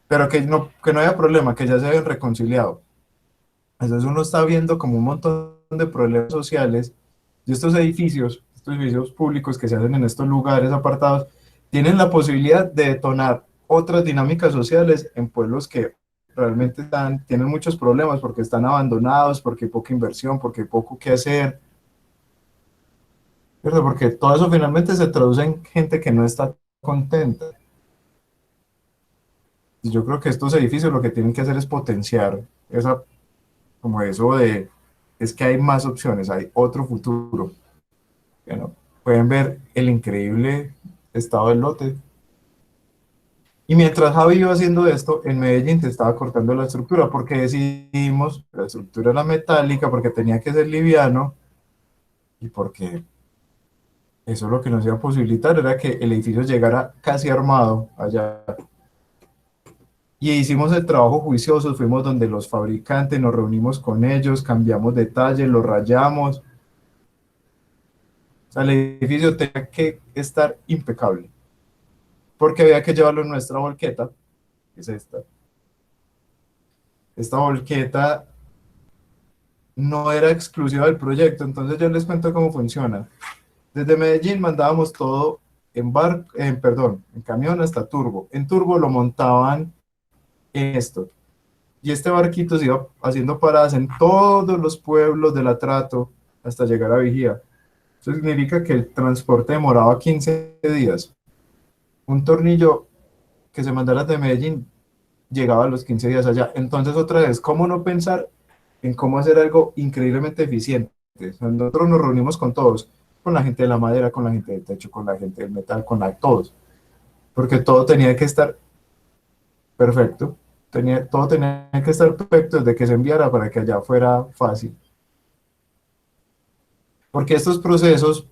pero que no había problema, que ya se habían reconciliado. Entonces uno está viendo como un montón de problemas sociales y estos edificios públicos que se hacen en estos lugares apartados, tienen la posibilidad de detonar otras dinámicas sociales en pueblos que realmente tienen muchos problemas porque están abandonados, porque hay poca inversión, porque hay poco que hacer, ¿cierto? Porque todo eso finalmente se traduce en gente que no está contenta. Y yo creo que estos edificios lo que tienen que hacer es potenciar esa, como eso de, es que hay más opciones, hay otro futuro. Bueno, pueden ver el increíble estado del lote. Y mientras Javi iba haciendo esto, en Medellín se estaba cortando la estructura porque decidimos, la estructura era metálica, porque tenía que ser liviano y porque eso lo que nos iba a posibilitar era que el edificio llegara casi armado allá. Y hicimos el trabajo juicioso, fuimos donde los fabricantes, nos reunimos con ellos, cambiamos detalles, lo rayamos. O sea, el edificio tenía que estar impecable, porque había que llevarlo en nuestra volqueta, que es esta. Esta volqueta no era exclusiva del proyecto, entonces yo les cuento cómo funciona. Desde Medellín mandábamos todo en perdón, en camión hasta Turbo. En Turbo lo montaban en esto. Y este barquito se iba haciendo paradas en todos los pueblos del Atrato hasta llegar a Vigía. Eso significa que el transporte demoraba 15 días. Un tornillo que se mandara de Medellín llegaba a los 15 días allá. Entonces, otra vez, ¿cómo no pensar en cómo hacer algo increíblemente eficiente? O sea, nosotros nos reunimos con todos, con la gente de la madera, con la gente del techo, con la gente del metal, todos, porque todo tenía que estar perfecto, todo tenía que estar perfecto desde que se enviara para que allá fuera fácil. Porque estos procesos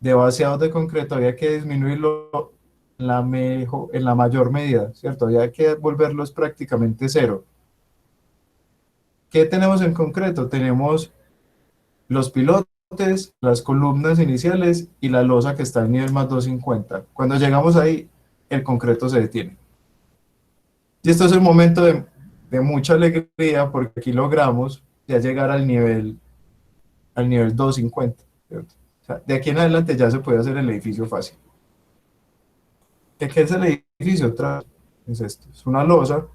de vaciados de concreto había que disminuirlo en la mayor medida, ¿cierto? Había que volverlos prácticamente cero. ¿Qué tenemos en concreto? Tenemos los pilotes, las columnas iniciales y la losa que está en nivel más 250. Cuando llegamos ahí, el concreto se detiene. Y esto es un momento de mucha alegría porque aquí logramos ya llegar al nivel 250, ¿cierto? O sea, de aquí en adelante ya se puede hacer el edificio fácil. ¿Qué es el edificio? Otra es esto, es una losa.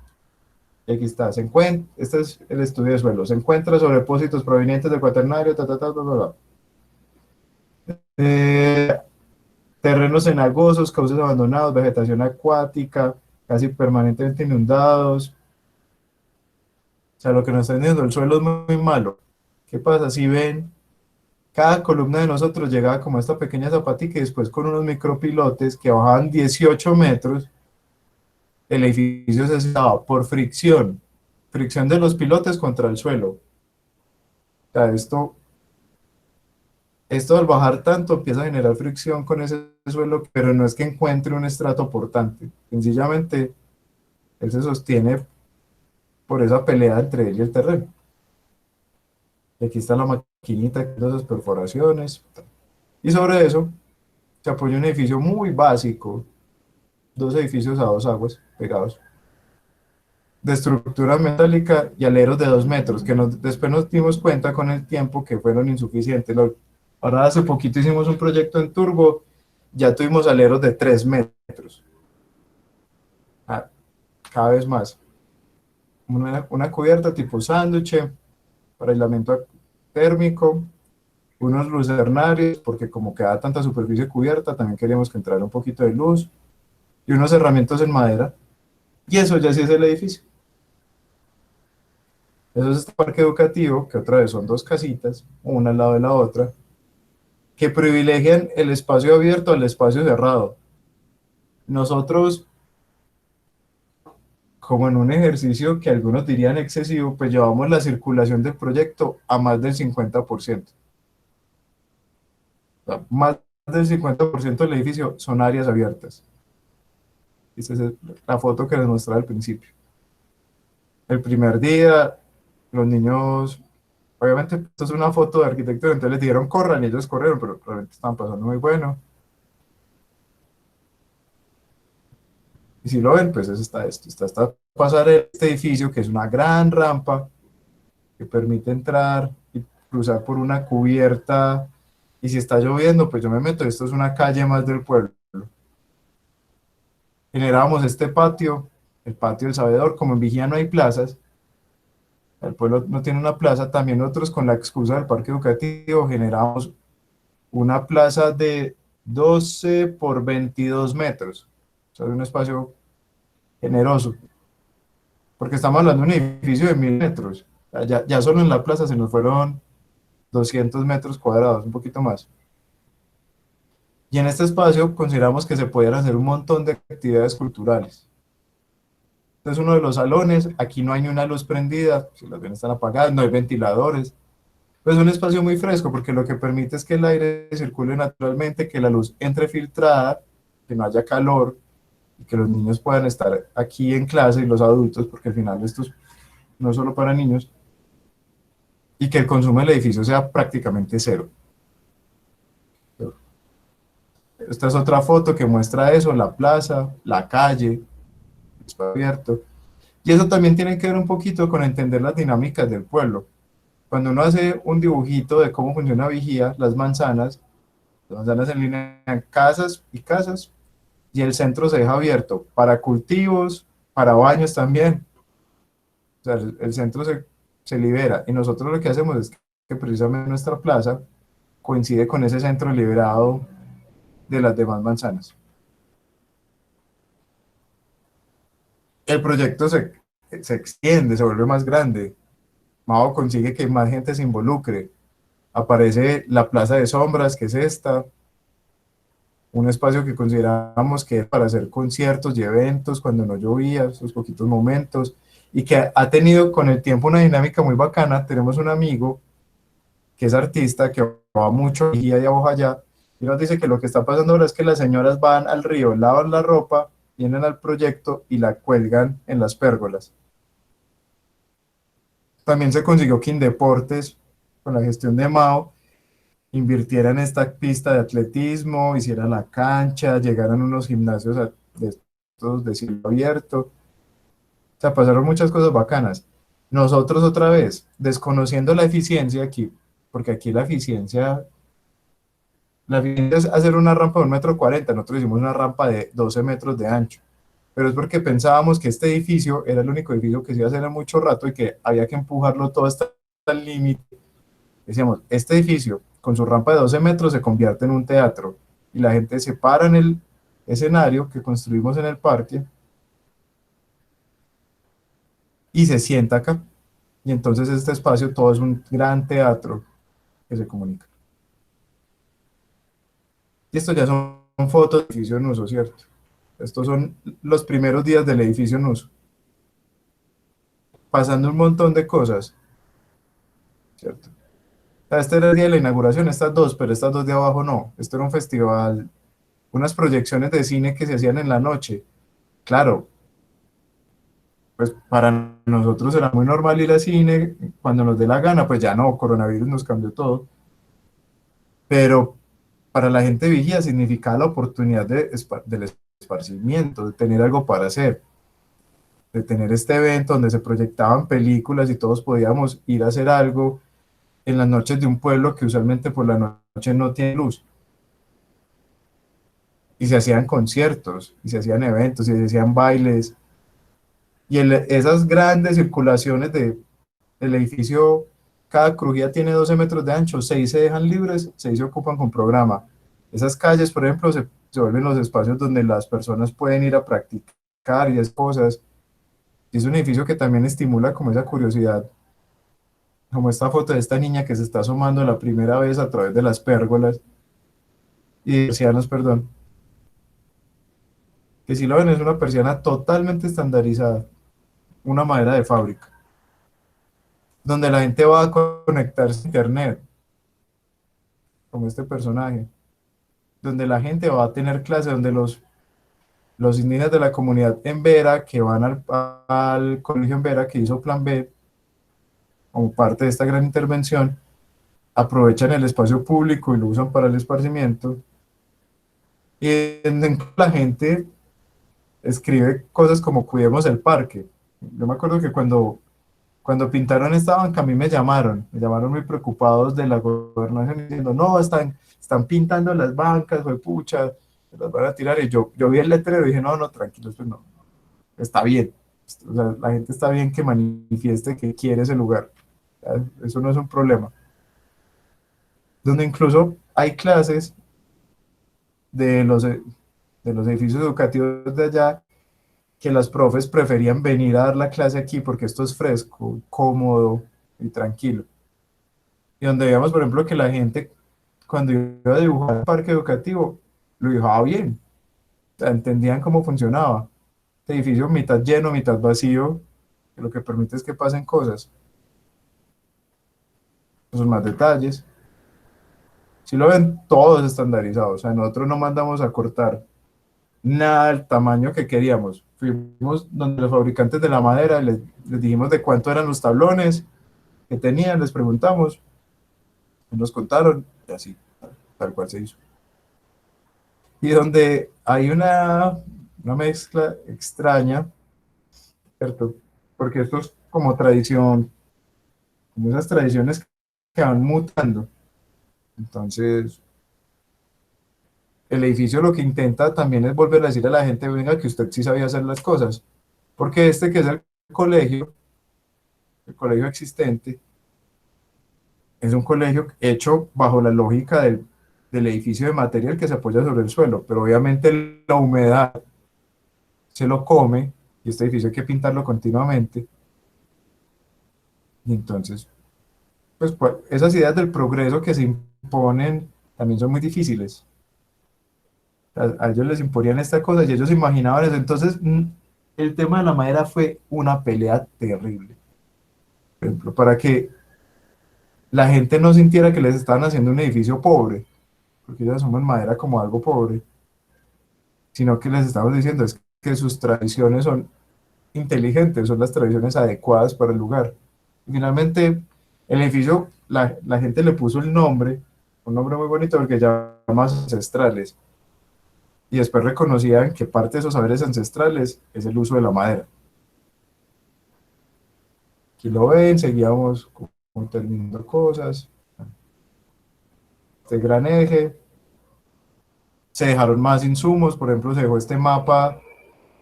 Y aquí está, este es el estudio de suelo. Se encuentra sobre depósitos provenientes del cuaternario, Eh, terrenos cenagosos, cauces abandonados, vegetación acuática, casi permanentemente inundados. O sea, lo que nos está diciendo, el suelo es muy malo. ¿Qué pasa? Si ven, cada columna de nosotros llegaba como esta pequeña zapatica y después con unos micropilotes que bajaban 18 metros, el edificio se estaba por fricción de los pilotes contra el suelo. O sea, esto al bajar tanto empieza a generar fricción con ese suelo, pero no es que encuentre un estrato portante. Sencillamente, él se sostiene por esa pelea entre él y el terreno. Y aquí está la maquinita de esas perforaciones. Y sobre eso se apoya un edificio muy básico, dos edificios a dos aguas pegados, de estructura metálica y aleros de 2 metros, que después nos dimos cuenta con el tiempo que fueron insuficientes. Ahora hace poquito hicimos un proyecto en Turbo, ya tuvimos aleros de 3 metros. Ah, cada vez más. Una cubierta tipo sándwich para aislamiento térmico, unos lucernarios, porque como queda tanta superficie cubierta, también queríamos que entrara un poquito de luz, y unos herramientas en madera. Y eso ya sí es el edificio. Eso es este parque educativo, que otra vez son dos casitas, una al lado de la otra, que privilegian el espacio abierto al espacio cerrado. Nosotros, como en un ejercicio que algunos dirían excesivo, pues llevamos la circulación del proyecto a más del 50%. O sea, más del 50% del edificio son áreas abiertas. Esta es la foto que les mostraba al principio. El primer día, los niños, obviamente, esto es una foto de arquitectura, entonces les dijeron corran y ellos corrieron, pero realmente estaban pasando muy bueno. Y si lo ven, pues eso está esto. Está pasar este edificio, que es una gran rampa, que permite entrar y cruzar por una cubierta, y si está lloviendo, pues yo me meto, esto es una calle más del pueblo. Generábamos este patio, el patio del sabedor, como en Vigía no hay plazas, el pueblo no tiene una plaza, también nosotros con la excusa del parque educativo generamos una plaza de 12 por 22 metros, o sea, es un espacio generoso, porque estamos hablando de un edificio de 1000 metros, ya solo en la plaza se nos fueron 200 metros cuadrados, un poquito más. Y en este espacio consideramos que se podían hacer un montón de actividades culturales. Este es uno de los salones, aquí no hay ni una luz prendida, si las ven están apagadas, no hay ventiladores. Pues es un espacio muy fresco porque lo que permite es que el aire circule naturalmente, que la luz entre filtrada, que no haya calor y que los niños puedan estar aquí en clase y los adultos, porque al final esto es no solo para niños, y que el consumo del edificio sea prácticamente cero. Esta es otra foto que muestra eso, la plaza, la calle, espacio abierto. Y eso también tiene que ver un poquito con entender las dinámicas del pueblo. Cuando uno hace un dibujito de cómo funciona Vigía, las manzanas en línea, casas y casas, y el centro se deja abierto para cultivos, para baños también. O sea, el centro se libera. Y nosotros lo que hacemos es que precisamente nuestra plaza coincide con ese centro liberado de las demás manzanas. El proyecto se extiende, se vuelve más grande. Mao consigue que más gente se involucre. Aparece la Plaza de Sombras, que es esta, un espacio que consideramos que es para hacer conciertos y eventos cuando no llovía, esos poquitos momentos, y que ha tenido con el tiempo una dinámica muy bacana. Tenemos un amigo que es artista, que va mucho y allá abajo allá, y nos dice que lo que está pasando ahora es que las señoras van al río, lavan la ropa, vienen al proyecto y la cuelgan en las pérgolas. También se consiguió que Indeportes, con la gestión de Mao, invirtiera en esta pista de atletismo, hiciera la cancha, llegaran unos gimnasios de estos de cielo abierto. O sea, pasaron muchas cosas bacanas. Nosotros otra vez, desconociendo la eficiencia aquí, porque aquí la eficiencia es hacer una rampa de 1,40 m, nosotros hicimos una rampa de 12 metros de ancho, pero es porque pensábamos que este edificio era el único edificio que se iba a hacer en mucho rato y que había que empujarlo todo hasta el límite. Decíamos, este edificio con su rampa de 12 metros se convierte en un teatro y la gente se para en el escenario que construimos en el parque y se sienta acá. Y entonces este espacio todo es un gran teatro que se comunica. Y esto ya son fotos del edificio en uso, ¿cierto? Estos son los primeros días del edificio en uso. Pasando un montón de cosas, ¿cierto? Este era el día de la inauguración, estas dos, pero estas dos de abajo no. Esto era un festival, unas proyecciones de cine que se hacían en la noche. Claro, pues para nosotros era muy normal ir al cine cuando nos dé la gana, pues ya no, coronavirus nos cambió todo, pero para la gente vigía significaba la oportunidad del esparcimiento, de tener algo para hacer, de tener este evento donde se proyectaban películas y todos podíamos ir a hacer algo en las noches de un pueblo que usualmente por la noche no tiene luz. Y se hacían conciertos, y se hacían eventos, y se hacían bailes, y esas grandes circulaciones del edificio, cada crujía tiene 12 metros de ancho, 6 se dejan libres, 6 se ocupan con programa. Esas calles, por ejemplo, se vuelven los espacios donde las personas pueden ir a practicar y esas cosas. Y es un edificio que también estimula como esa curiosidad, como esta foto de esta niña que se está asomando la primera vez a través de las pérgolas, y persianas, perdón, que si lo ven es una persiana totalmente estandarizada, una madera de fábrica, donde la gente va a conectarse a internet, como este personaje, donde la gente va a tener clases, donde los indígenas de la comunidad en Vera, que van al colegio en Vera, que hizo Plan B, como parte de esta gran intervención, aprovechan el espacio público y lo usan para el esparcimiento, y la gente escribe cosas como cuidemos el parque. Yo me acuerdo que cuando Cuando pintaron esta banca, a mí me llamaron muy preocupados de la gobernación diciendo, no, están pintando las bancas, fue pucha, se las van a tirar. Y yo vi el letrero y dije, no, no, tranquilos, pues no, está bien. O sea, la gente está bien que manifieste que quiere ese lugar. ¿Ya? Eso no es un problema. Donde incluso hay clases de los edificios educativos de allá que las profes preferían venir a dar la clase aquí porque esto es fresco, cómodo y tranquilo. Y donde veíamos, por ejemplo, que la gente cuando iba a dibujar el parque educativo, lo dibujaba bien. O sea, entendían cómo funcionaba. Este edificio mitad lleno, mitad vacío, que lo que permite es que pasen cosas. Esos más detalles. Si lo ven, todos estandarizados. O sea, nosotros no mandamos a cortar nada del tamaño que queríamos. Fuimos donde los fabricantes de la madera, les dijimos de cuánto eran los tablones que tenían, les preguntamos, y nos contaron, y así, tal cual se hizo. Y donde hay una mezcla extraña, ¿cierto? Porque esto es como tradición, como esas tradiciones que van mutando. Entonces, el edificio lo que intenta también es volver a decir a la gente, venga, que usted sí sabía hacer las cosas. Porque este que es el colegio existente, es un colegio hecho bajo la lógica del edificio de material que se apoya sobre el suelo, pero obviamente la humedad se lo come y este edificio hay que pintarlo continuamente. Y entonces, pues esas ideas del progreso que se imponen también son muy difíciles. A ellos les imponían esta cosa y ellos imaginaban eso. Entonces, el tema de la madera fue una pelea terrible. Por ejemplo, para que la gente no sintiera que les estaban haciendo un edificio pobre, porque ellos asumen madera como algo pobre, sino que les estamos diciendo es que sus tradiciones son inteligentes, son las tradiciones adecuadas para el lugar. Y finalmente, el edificio, la gente le puso el nombre, un nombre muy bonito porque llama ancestrales, y después reconocían que parte de esos saberes ancestrales es el uso de la madera. Aquí lo ven, seguíamos como terminando cosas, este gran eje, se dejaron más insumos, por ejemplo, se dejó este mapa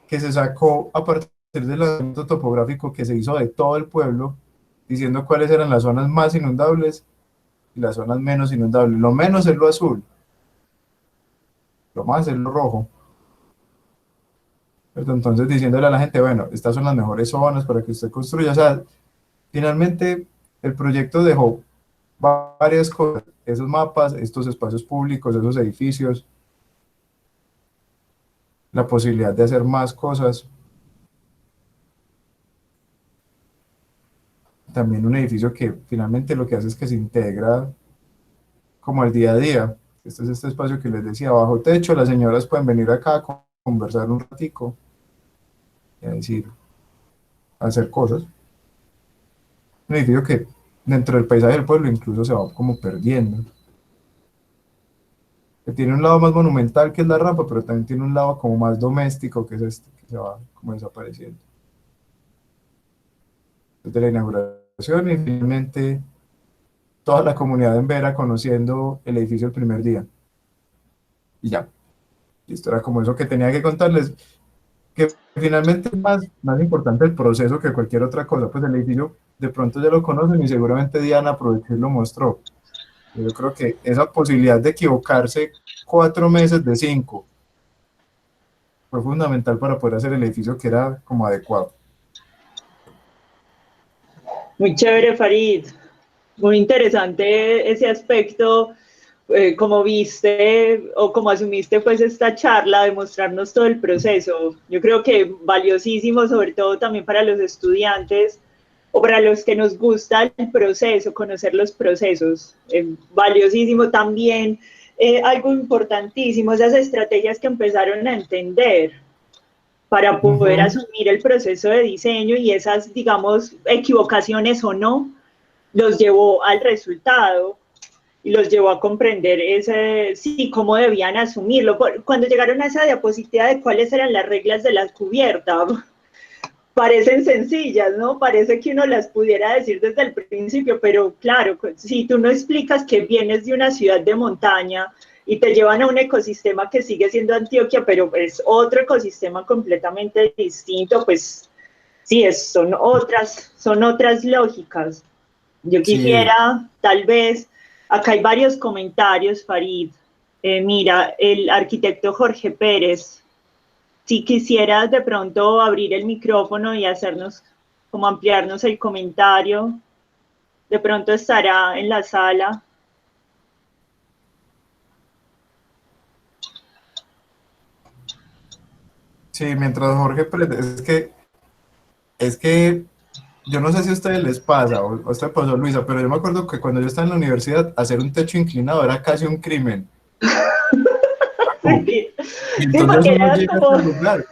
que se sacó a partir del lanzamiento topográfico que se hizo de todo el pueblo, diciendo cuáles eran las zonas más inundables y las zonas menos inundables. Lo menos es lo azul, lo más es lo rojo. Pero entonces diciéndole a la gente, bueno, estas son las mejores zonas para que usted construya. O sea, finalmente el proyecto dejó varias cosas, esos mapas, estos espacios públicos, esos edificios, la posibilidad de hacer más cosas. También un edificio que finalmente lo que hace es que se integra como el día a día. Este es este espacio que les decía, bajo techo, las señoras pueden venir acá a conversar un ratico y a decir, a hacer cosas. Un edificio que dentro del paisaje del pueblo incluso se va como perdiendo. Que tiene un lado más monumental que es la rampa, pero también tiene un lado como más doméstico que es este, que se va como desapareciendo. Desde la inauguración y finalmente toda la comunidad en Vera conociendo el edificio el primer día. Y ya. Y esto era como eso que tenía que contarles, que finalmente es más importante el proceso que cualquier otra cosa. Pues el edificio de pronto ya lo conocen y seguramente Diana aprovechó y lo mostró. Yo creo que esa posibilidad de equivocarse 4 meses de 5 fue fundamental para poder hacer el edificio que era como adecuado. Muy chévere, Farid. Muy interesante ese aspecto, como viste o como asumiste pues esta charla de mostrarnos todo el proceso. Yo creo que valiosísimo, sobre todo también para los estudiantes o para los que nos gusta el proceso, conocer los procesos. Valiosísimo también, algo importantísimo, esas estrategias que empezaron a entender para poder asumir el proceso de diseño y esas, digamos, equivocaciones o no, los llevó al resultado y los llevó a comprender ese, sí, cómo debían asumirlo. Cuando llegaron a esa diapositiva de cuáles eran las reglas de la cubierta, parecen sencillas, ¿no? Parece que uno las pudiera decir desde el principio, pero claro, si tú no explicas que vienes de una ciudad de montaña y te llevan a un ecosistema que sigue siendo Antioquia, pero es otro ecosistema completamente distinto, pues sí, son otras lógicas. Yo Sí, quisiera, tal vez, acá hay varios comentarios, Farid. Mira, el arquitecto Jorge Pérez, si quisieras de pronto abrir el micrófono y hacernos, como ampliarnos el comentario, de pronto estará en la sala. sí, mientras Jorge, es que yo no sé si a ustedes les pasa, o a usted pasó, Luisa, pero yo me acuerdo que cuando yo estaba en la universidad, hacer un techo inclinado era casi un crimen. Sí, Y sí, entonces porque uno llega a ese lugar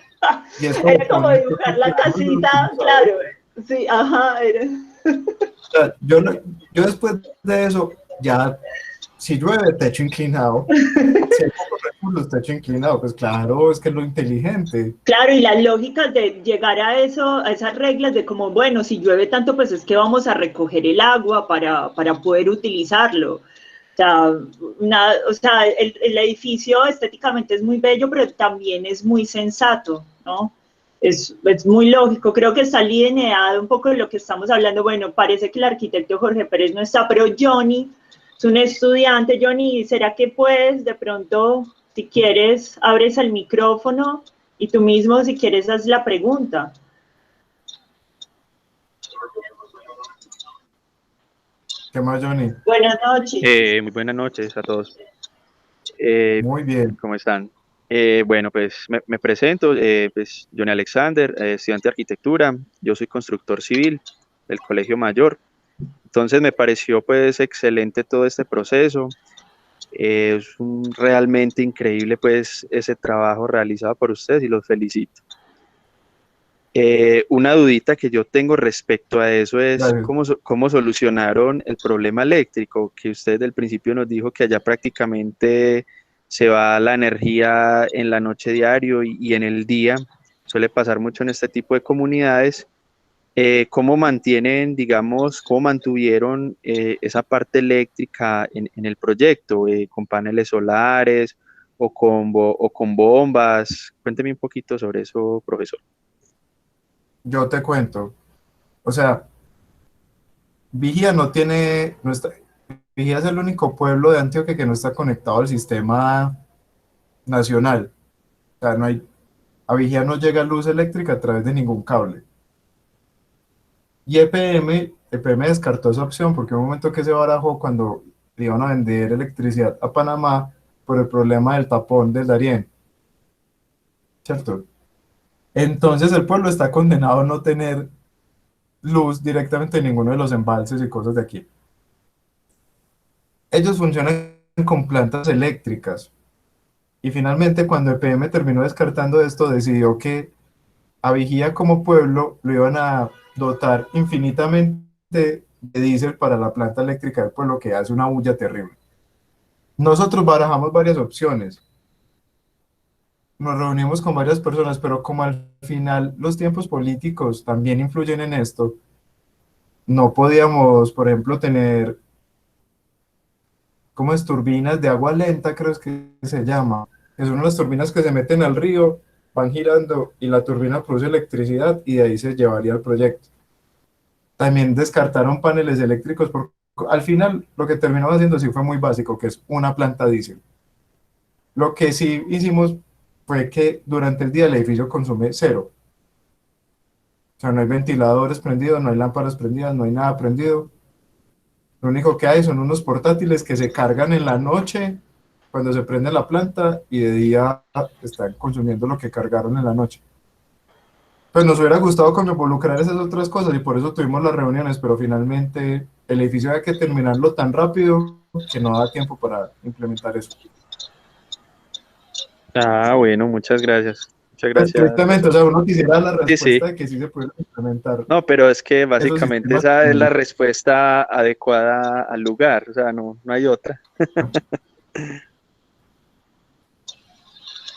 y es como era como poner un techo dibujar la inclinado en un casita, utilizador. claro. Sí, ajá, era. O sea, yo después de eso, ya, si llueve, techo inclinado. Si hay pocos recursos, techo inclinado. Pues claro, es que es lo inteligente. Claro, y las lógicas de llegar a eso, a esas reglas de como, bueno, si llueve tanto, pues es que vamos a recoger el agua para poder utilizarlo. O sea el edificio estéticamente es muy bello, pero también es muy sensato, ¿no? Es muy lógico, creo que está alineado un poco de lo que estamos hablando. Bueno, parece que el arquitecto Jorge Pérez no está, pero Johnny es un estudiante. Johnny, ¿será que puedes de pronto, si quieres, abres el micrófono y tú mismo, si quieres, haz la pregunta? ¿Qué más, Johnny? Buenas noches. Muy buenas noches a todos. Eh, Muy bien. ¿Cómo están? Bueno, pues me presento, pues Johnny Alexander, estudiante de arquitectura. Yo soy constructor civil del Colegio Mayor. Entonces me pareció pues excelente todo este proceso. Realmente increíble pues ese trabajo realizado por ustedes y los felicito. Una dudita que yo tengo respecto a eso es Gracias. cómo solucionaron el problema eléctrico, que usted del principio nos dijo que allá prácticamente se va la energía en la noche diario y en el día. Suele pasar mucho en este tipo de comunidades. ¿Cómo mantienen, digamos, cómo mantuvieron esa parte eléctrica en el proyecto? ¿Con paneles solares o con bombas? Cuénteme un poquito sobre eso, profesor. Yo te cuento. O sea, Vigía no tiene, no está, Vigía es el único pueblo de Antioquia que no está conectado al sistema nacional. O sea, a Vigía no llega luz eléctrica a través de ningún cable. Y EPM descartó esa opción porque en un momento que se barajó cuando le iban a vender electricidad a Panamá por el problema del tapón del Darién, ¿cierto? Entonces el pueblo está condenado a no tener luz directamente en ninguno de los embalses y cosas de aquí. Ellos funcionan con plantas eléctricas y finalmente cuando EPM terminó descartando esto decidió que a Vigía como pueblo lo iban a dotar infinitamente de diésel para la planta eléctrica del pueblo que hace una bulla terrible. Nosotros barajamos varias opciones, nos reunimos con varias personas, pero como al final los tiempos políticos también influyen en esto, no podíamos, por ejemplo, tener como es turbinas de agua lenta, creo que se llama, que son unas turbinas que se meten al río, van girando y la turbina produce electricidad y de ahí se llevaría el proyecto. También descartaron paneles eléctricos, al final lo que terminamos haciendo sí fue muy básico, que es una planta diésel. Lo que sí hicimos fue que durante el día el edificio consume cero. O sea, no hay ventiladores prendidos, no hay lámparas prendidas, no hay nada prendido. Lo único que hay son unos portátiles que se cargan en la noche cuando se prende la planta y de día están consumiendo lo que cargaron en la noche. Pues nos hubiera gustado como involucrar esas otras cosas y por eso tuvimos las reuniones, pero finalmente el edificio hay que terminarlo tan rápido que no da tiempo para implementar eso. Ah, bueno, muchas gracias. Muchas Pues gracias, tristemente, o profesor. sea, uno quisiera la Sí, respuesta sí. de que sí se puede implementar No, pero es que esos básicamente sistemas. esa es la respuesta adecuada al lugar, o sea, no hay otra.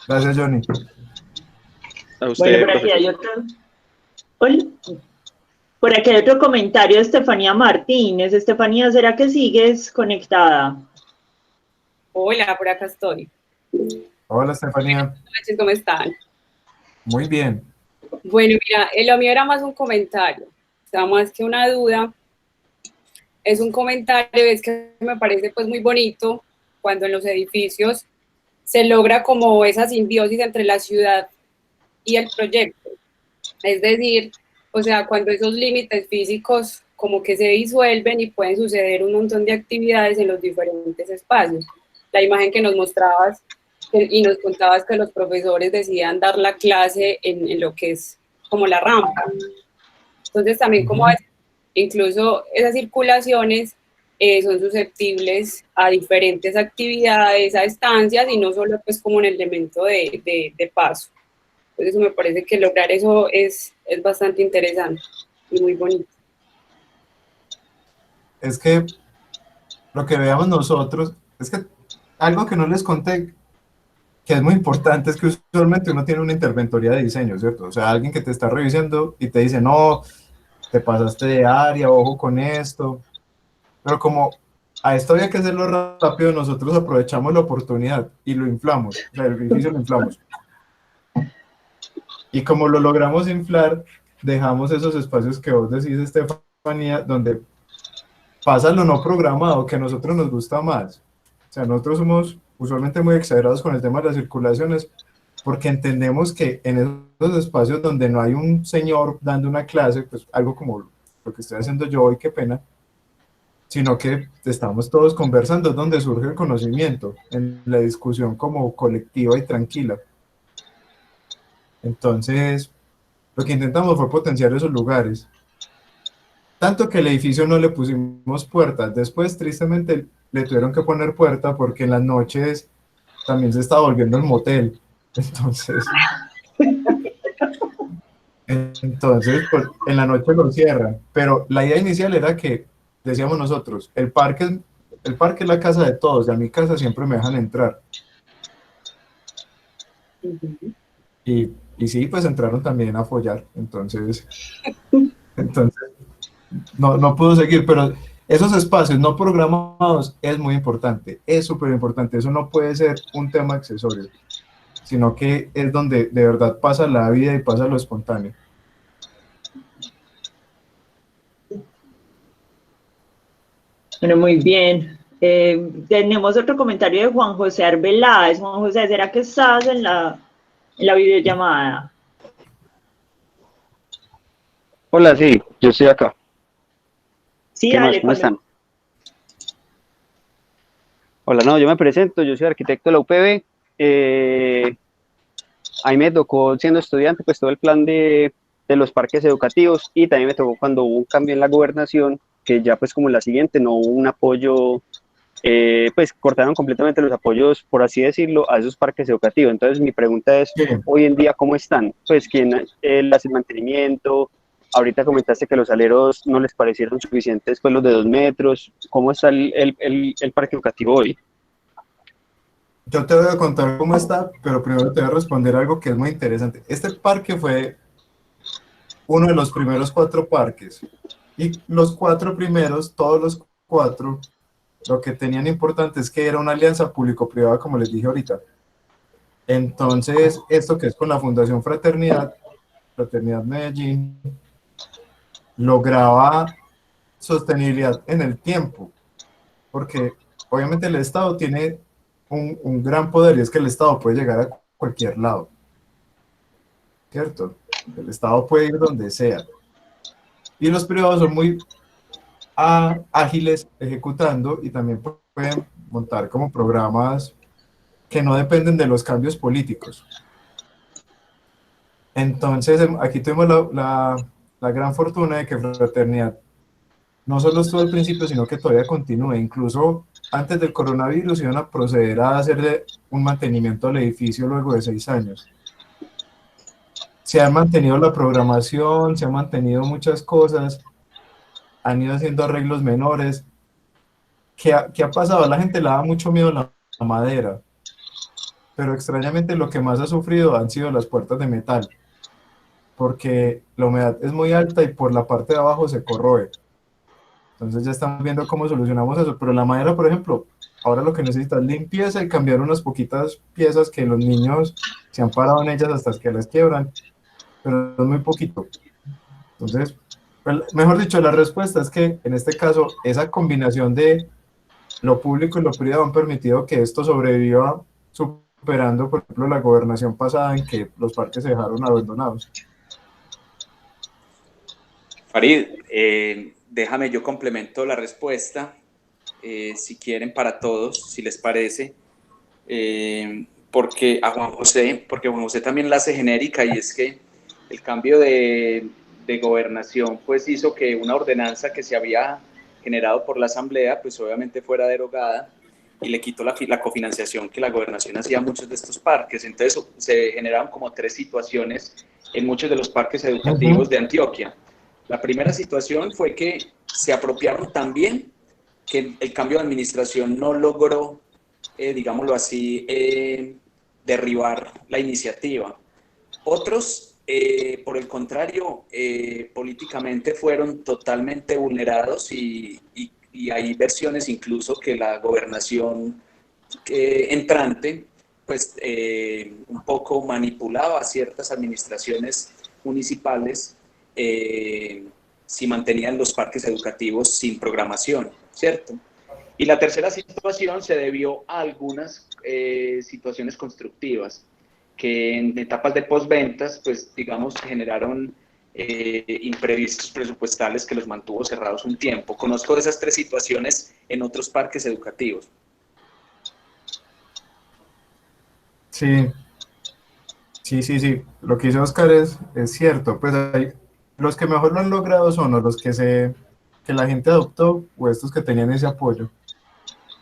Gracias, Johnny. A Bueno, usted, por aquí profesor. hay Hola. Por aquí hay otro comentario de Estefanía Martínez. Estefanía, ¿será que sigues conectada? Hola, por acá estoy. Hola, Estefanía. Buenas noches, ¿cómo están? Muy bien. Bueno, mira, lo mío era más un comentario, o sea, más que una duda. Es un comentario, es que me parece pues muy bonito cuando en los edificios se logra como esa simbiosis entre la ciudad y el proyecto. Es decir, o sea, cuando esos límites físicos como que se disuelven y pueden suceder un montón de actividades en los diferentes espacios. La imagen que nos mostrabas y nos contabas que los profesores decían dar la clase en lo que es como la rampa. Entonces también como incluso esas circulaciones son susceptibles a diferentes actividades, a estancias y no solo pues como un elemento de paso. Entonces me parece que lograr eso es bastante interesante y muy bonito. Es que lo que veamos nosotros, es que algo que no les conté, que es muy importante, es que usualmente uno tiene una interventoría de diseño, ¿cierto? O sea, alguien que te está revisando y te dice, no, te pasaste de área, ojo con esto. Pero como a esto había que hacerlo rápido, nosotros aprovechamos la oportunidad y lo inflamos, o sea, el edificio lo inflamos. Y como lo logramos inflar, dejamos esos espacios que vos decís, Estefanía, donde pasa lo no programado, que a nosotros nos gusta más. O sea, nosotros somos usualmente muy exagerados con el tema de las circulaciones, porque entendemos que en esos espacios donde no hay un señor dando una clase, pues algo como lo que estoy haciendo yo hoy, qué pena, sino que estamos todos conversando, es donde surge el conocimiento, en la discusión como colectiva y tranquila. Entonces, lo que intentamos fue potenciar esos lugares. Tanto que el edificio no le pusimos puertas. Después, tristemente, le tuvieron que poner puerta porque en las noches también se estaba volviendo el motel. Entonces pues, en la noche lo cierran. Pero la idea inicial era que, decíamos nosotros, el parque es la casa de todos, y a mi casa siempre me dejan entrar. Y sí, pues entraron también a follar. Entonces no pudo seguir, pero esos espacios no programados es muy importante, es súper importante. Eso no puede ser un tema accesorio, sino que es donde de verdad pasa la vida y pasa lo espontáneo. Bueno, muy bien. Tenemos otro comentario de Juan José Arbeláez. Juan José, ¿será que estás en la videollamada? Hola, sí, yo estoy acá. Sí, ¿Qué más? dale. ¿Cómo están? Hola, no, yo me presento, yo soy arquitecto de la UPB. Ahí me tocó, siendo estudiante, pues todo el plan de los parques educativos, y también me tocó cuando hubo un cambio en la gobernación, que ya pues como la siguiente no hubo un apoyo, pues cortaron completamente los apoyos, por así decirlo, a esos parques educativos. Entonces mi pregunta es, Sí. hoy en día, ¿cómo están? Pues, ¿quién hace el mantenimiento? Ahorita comentaste que los aleros no les parecieron suficientes, pues los de 2 metros. ¿Cómo está el parque educativo hoy? Yo te voy a contar cómo está, pero primero te voy a responder algo que es muy interesante. Este parque fue uno de los primeros 4 parques, y los 4 primeros, todos los 4, lo que tenían importante es que era una alianza público-privada, como les dije ahorita. Entonces, esto que es con la Fundación Fraternidad Medellín, lograba sostenibilidad en el tiempo, porque obviamente el Estado tiene un gran poder, y es que el Estado puede llegar a cualquier lado, ¿cierto? El Estado puede ir donde sea, y los privados son muy ágiles ejecutando, y también pueden montar como programas que no dependen de los cambios políticos. Entonces, aquí tuvimos la gran fortuna de que Fraternidad no solo estuvo al principio, sino que todavía continúa. Incluso antes del coronavirus iban a proceder a hacerle un mantenimiento al edificio luego de 6 años. Se ha mantenido la programación, se han mantenido muchas cosas, han ido haciendo arreglos menores. ¿Qué ha pasado? A la gente le da mucho miedo la madera, pero extrañamente lo que más ha sufrido han sido las puertas de metal. porque la humedad es muy alta y por la parte de abajo se corroe. Entonces ya estamos viendo cómo solucionamos eso, pero la madera, por ejemplo, ahora lo que necesita es limpieza y cambiar unas poquitas piezas que los niños se han parado en ellas hasta que las quiebran, pero es muy poquito. Entonces, mejor dicho, la respuesta es que en este caso, esa combinación de lo público y lo privado han permitido que esto sobreviva, superando, por ejemplo, la gobernación pasada en que los parques se dejaron abandonados. Farid, déjame yo complemento la respuesta, si quieren, para todos, si les parece, porque Juan José también la hace genérica, y es que el cambio de gobernación pues hizo que una ordenanza que se había generado por la Asamblea pues obviamente fuera derogada, y le quitó la cofinanciación que la gobernación hacía a muchos de estos parques. Entonces se generaron como 3 situaciones en muchos de los parques educativos de Antioquia. La primera situación fue que se apropiaron también, que el cambio de administración no logró, digámoslo así, derribar la iniciativa. Otros, por el contrario, políticamente fueron totalmente vulnerados, y hay versiones incluso que la gobernación entrante pues un poco manipulaba a ciertas administraciones municipales, si mantenían los parques educativos sin programación, ¿cierto? Y la tercera situación se debió a algunas situaciones constructivas que en etapas de postventas, pues digamos, generaron imprevistos presupuestales que los mantuvo cerrados un tiempo. Conozco de esas 3 situaciones en otros parques educativos. Sí, sí. Lo que dice Oscar es cierto. Pues los que mejor lo han logrado son los que la gente adoptó, o estos que tenían ese apoyo.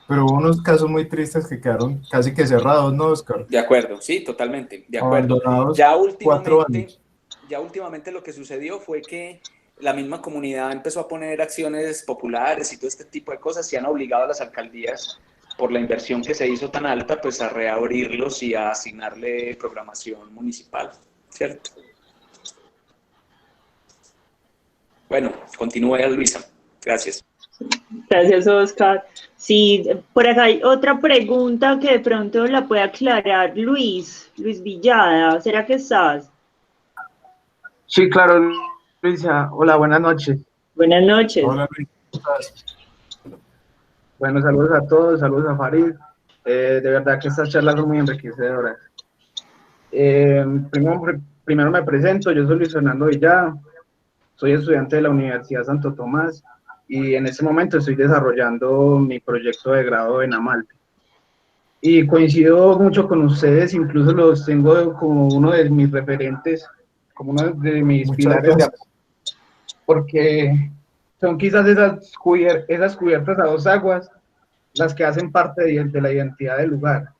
Pero hubo unos casos muy tristes que quedaron casi que cerrados, ¿no, Oscar? De acuerdo, sí, totalmente, de acuerdo. Abandonados Ya 4 años. últimamente lo que sucedió fue que la misma comunidad empezó a poner acciones populares y todo este tipo de cosas, y han obligado a las alcaldías, por la inversión que se hizo tan alta, pues a reabrirlos y a asignarle programación municipal, ¿cierto? Bueno, continúe, Luisa. Gracias. Gracias, Oscar. Sí, por acá hay otra pregunta que de pronto la puede aclarar Luis Villada. ¿Será que estás? Sí, claro, Luisa. Hola, buenas noches. Buenas noches. Hola, Luis, ¿cómo estás? Bueno, saludos a todos, saludos a Farid. De verdad que estas charlas son muy enriquecedoras. Primero me presento, yo soy Luis Fernando Villada, soy estudiante de la Universidad Santo Tomás, y en este momento estoy desarrollando mi proyecto de grado en Amalte. Y coincido mucho con ustedes, incluso los tengo como uno de mis referentes, como uno de mis pilares de apoyo, porque son quizás esas cubiertas a 2 aguas las que hacen parte de la identidad del lugar.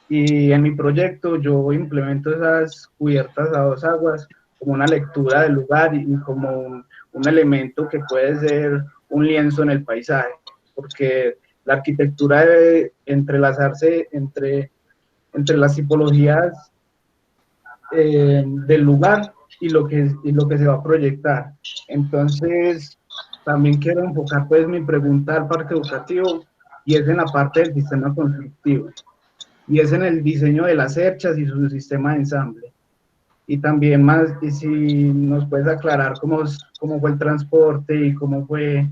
Y en mi proyecto yo implemento esas cubiertas a 2 aguas como una lectura del lugar y como un elemento que puede ser un lienzo en el paisaje, porque la arquitectura debe entrelazarse entre las tipologías del lugar y lo que se va a proyectar. Entonces, también quiero enfocar pues mi pregunta al parque educativo, y es en la parte del sistema constructivo, y es en el diseño de las cerchas y su sistema de ensamble. Y también más, y si nos puedes aclarar cómo fue el transporte y cómo fue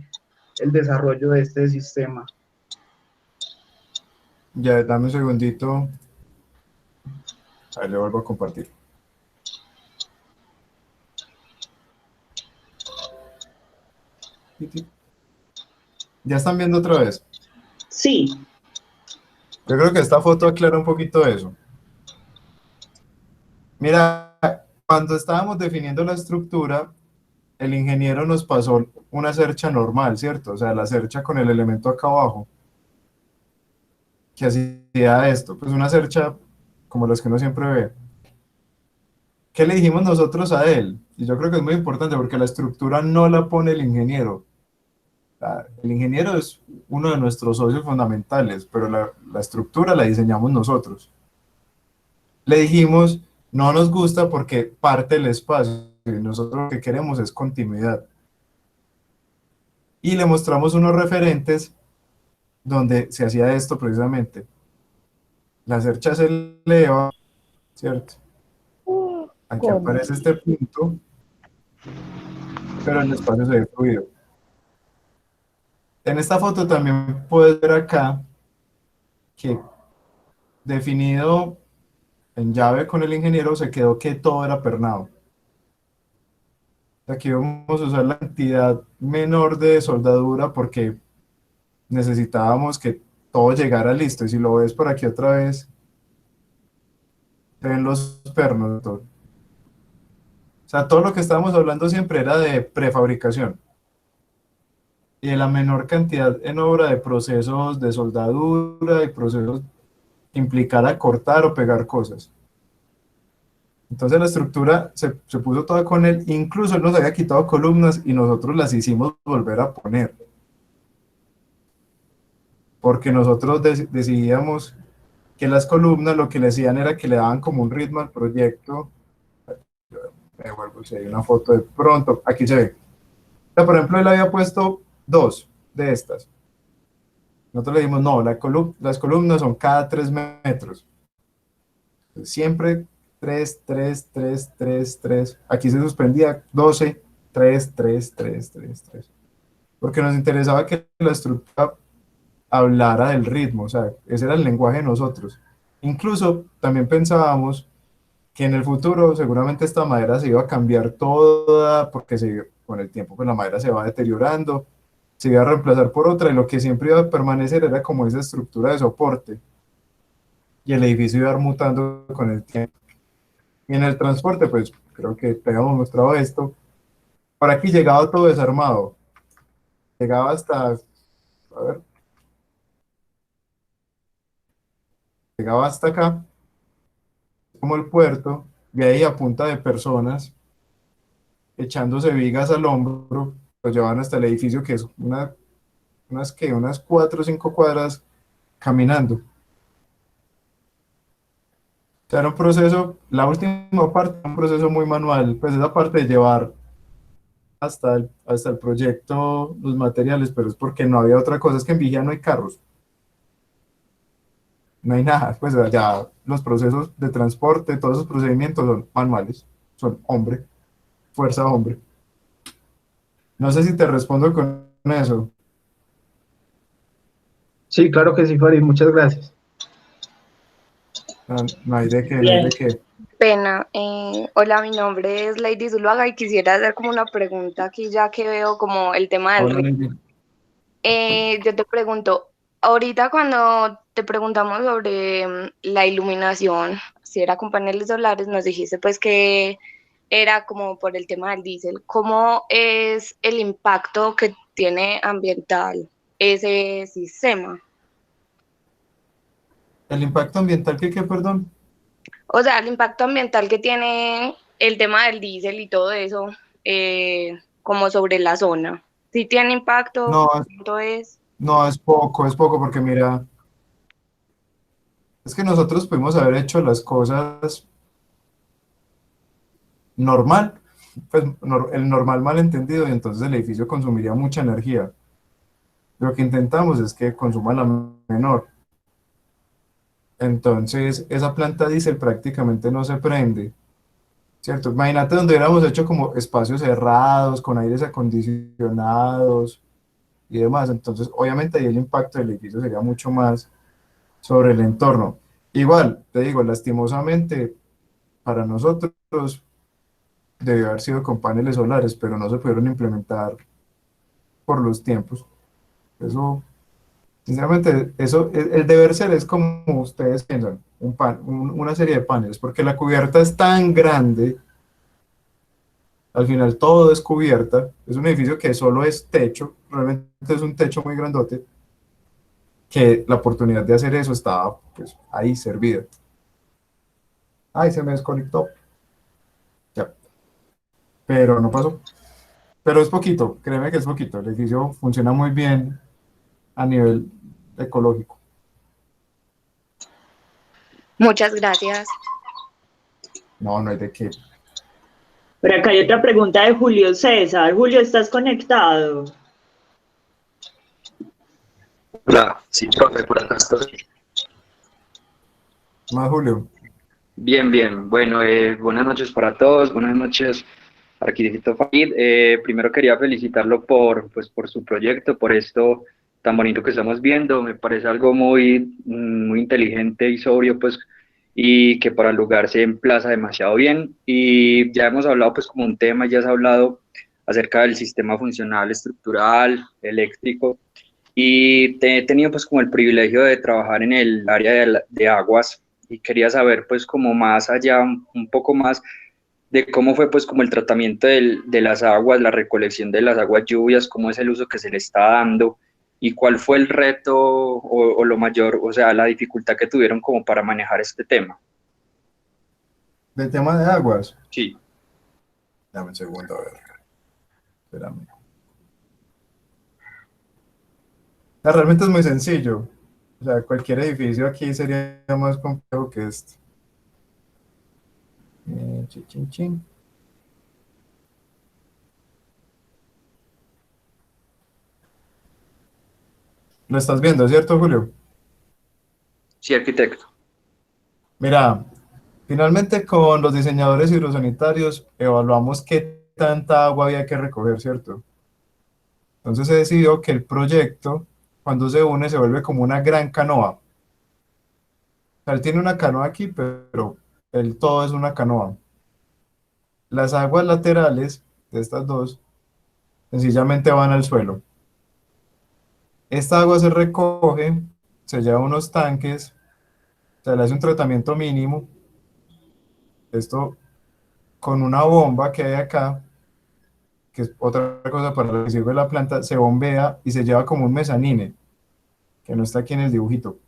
el desarrollo de este sistema. Ya, dame un segundito. Ahí le vuelvo a compartir. ¿Ya están viendo otra vez? Sí. Yo creo que esta foto aclara un poquito eso. Mira, cuando estábamos definiendo la estructura, el ingeniero nos pasó una cercha normal, ¿cierto? O sea, la cercha con el elemento acá abajo, que hacía esto, pues una cercha como las que uno siempre ve. ¿Qué le dijimos nosotros a él? Y yo creo que es muy importante porque la estructura no la pone el ingeniero. El ingeniero es uno de nuestros socios fundamentales, pero la estructura la diseñamos nosotros. Le dijimos, no nos gusta porque parte el espacio. nosotros lo que queremos es continuidad. Y le mostramos unos referentes donde se hacía esto precisamente. La cercha se eleva, ¿cierto? Aquí aparece este punto, pero el espacio se ve fluido. En esta foto también puedes ver acá que definido en llave con el ingeniero se quedó que todo era pernado. Aquí vamos a usar la cantidad menor de soldadura porque necesitábamos que todo llegara listo. Y si lo ves por aquí otra vez, se ven los pernos. Todo. O sea, todo lo que estábamos hablando siempre era de prefabricación. Y de la menor cantidad en obra de procesos de soldadura y procesos que implicara cortar o pegar cosas. Entonces la estructura se puso toda con él, incluso él nos había quitado columnas y nosotros las hicimos volver a poner. Porque nosotros decidíamos que las columnas lo que le hacían era que le daban como un ritmo al proyecto. Me vuelvo, si hay una foto de pronto, aquí se ve. O sea, por ejemplo, él había puesto 2 de estas. Nosotros le dijimos, no, las columnas son cada 3 metros. Siempre 3, 3, 3, 3, 3. Aquí se suspendía 12, 3, 3, 3, 3, 3. Porque nos interesaba que la estructura hablara del ritmo, o sea, ese era el lenguaje de nosotros. Incluso también pensábamos que en el futuro seguramente esta madera se iba a cambiar toda, porque con el tiempo pues la madera se va deteriorando, se iba a reemplazar por otra, y lo que siempre iba a permanecer era como esa estructura de soporte, y el edificio iba a ir mutando con el tiempo. Y en el transporte, pues creo que te habíamos mostrado esto, por aquí llegaba todo desarmado, llegaba hasta, a ver, llegaba hasta acá, como el puerto, y ahí a punta de personas, echándose vigas al hombro, los llevaban hasta el edificio, que es unas 4 o 5 cuadras caminando. O sea, era un proceso, la última parte, un proceso muy manual, pues esa parte de llevar hasta el proyecto los materiales, pero es porque no había otra cosa, es que en Vigía no hay carros, no hay nada, pues allá los procesos de transporte, todos esos procedimientos son manuales, son hombre, fuerza hombre. No sé si te respondo con eso. Sí, claro que sí, Farid, muchas gracias. No, no hay de qué, no hay de qué. Pena. Hola, mi nombre es Lady Zuluaga y quisiera hacer como una pregunta aquí ya que veo como el tema del Hola, ritmo. Lady. Yo te pregunto, ahorita cuando te preguntamos sobre la iluminación, si era con paneles solares, nos dijiste pues que era como por el tema del diésel. ¿Cómo es el impacto que tiene ambiental ese sistema? ¿El impacto ambiental qué, perdón? O sea, el impacto ambiental que tiene el tema del diésel y todo eso, como sobre la zona. ¿Sí tiene impacto? No, ¿Cuánto es? no, es poco, porque mira, es que nosotros pudimos haber hecho las cosas normal, pues el normal malentendido, y entonces el edificio consumiría mucha energía. Lo que intentamos es que consuma la menor. Entonces, esa planta diésel prácticamente no se prende, ¿cierto? Imagínate donde hubiéramos hecho como espacios cerrados, con aires acondicionados y demás. Entonces, obviamente ahí el impacto del edificio sería mucho más sobre el entorno. Igual, te digo, lastimosamente, para nosotros debió haber sido con paneles solares, pero no se pudieron implementar por los tiempos. Eso, sinceramente, eso, el deber ser es como ustedes piensan, una serie de paneles, porque la cubierta es tan grande, al final todo es cubierta, es un edificio que solo es techo, realmente es un techo muy grandote, que la oportunidad de hacer eso estaba pues ahí servida. Ay, se me desconectó. Ya, pero no pasó. Pero es poquito, créeme que es poquito. El edificio funciona muy bien a nivel ecológico. Muchas gracias. No, no hay de qué. Por acá hay otra pregunta de Julio César. Julio, ¿estás conectado? Hola, sí, profe, por acá estoy. Más Julio. Bien, bien. Bueno, buenas noches para todos. Buenas noches, arquitecto Farid. Primero quería felicitarlo pues, por su proyecto, por esto tan bonito que estamos viendo. Me parece algo muy inteligente y sobrio, pues, y que para el lugar se emplaza demasiado bien. Y ya hemos hablado, pues, como un tema, ya has hablado acerca del sistema funcional, estructural, eléctrico. Y he tenido pues como el privilegio de trabajar en el área de aguas y quería saber pues como más allá, un poco más de cómo fue pues como el tratamiento de las aguas, la recolección de las aguas lluvias, cómo es el uso que se le está dando y cuál fue el reto o lo mayor, o sea, la dificultad que tuvieron como para manejar este tema. Del tema de aguas. Sí. Dame un segundo, a ver. Espérame. Realmente es muy sencillo. O sea, cualquier edificio aquí sería más complejo que este. Chin, chin, chin. Lo estás viendo, ¿cierto, Julio? Sí, arquitecto. Mira, finalmente con los diseñadores hidrosanitarios evaluamos qué tanta agua había que recoger, ¿cierto? Entonces se decidió que el proyecto, cuando se une, se vuelve como una gran canoa. O sea, él tiene una canoa aquí, pero el todo es una canoa. Las aguas laterales de estas dos sencillamente van al suelo. Esta agua se recoge, se lleva a unos tanques, se le hace un tratamiento mínimo. Esto con una bomba que hay acá, que es otra cosa para lo que sirve la planta, se bombea y se lleva como un mezanine, que no está aquí en el dibujito.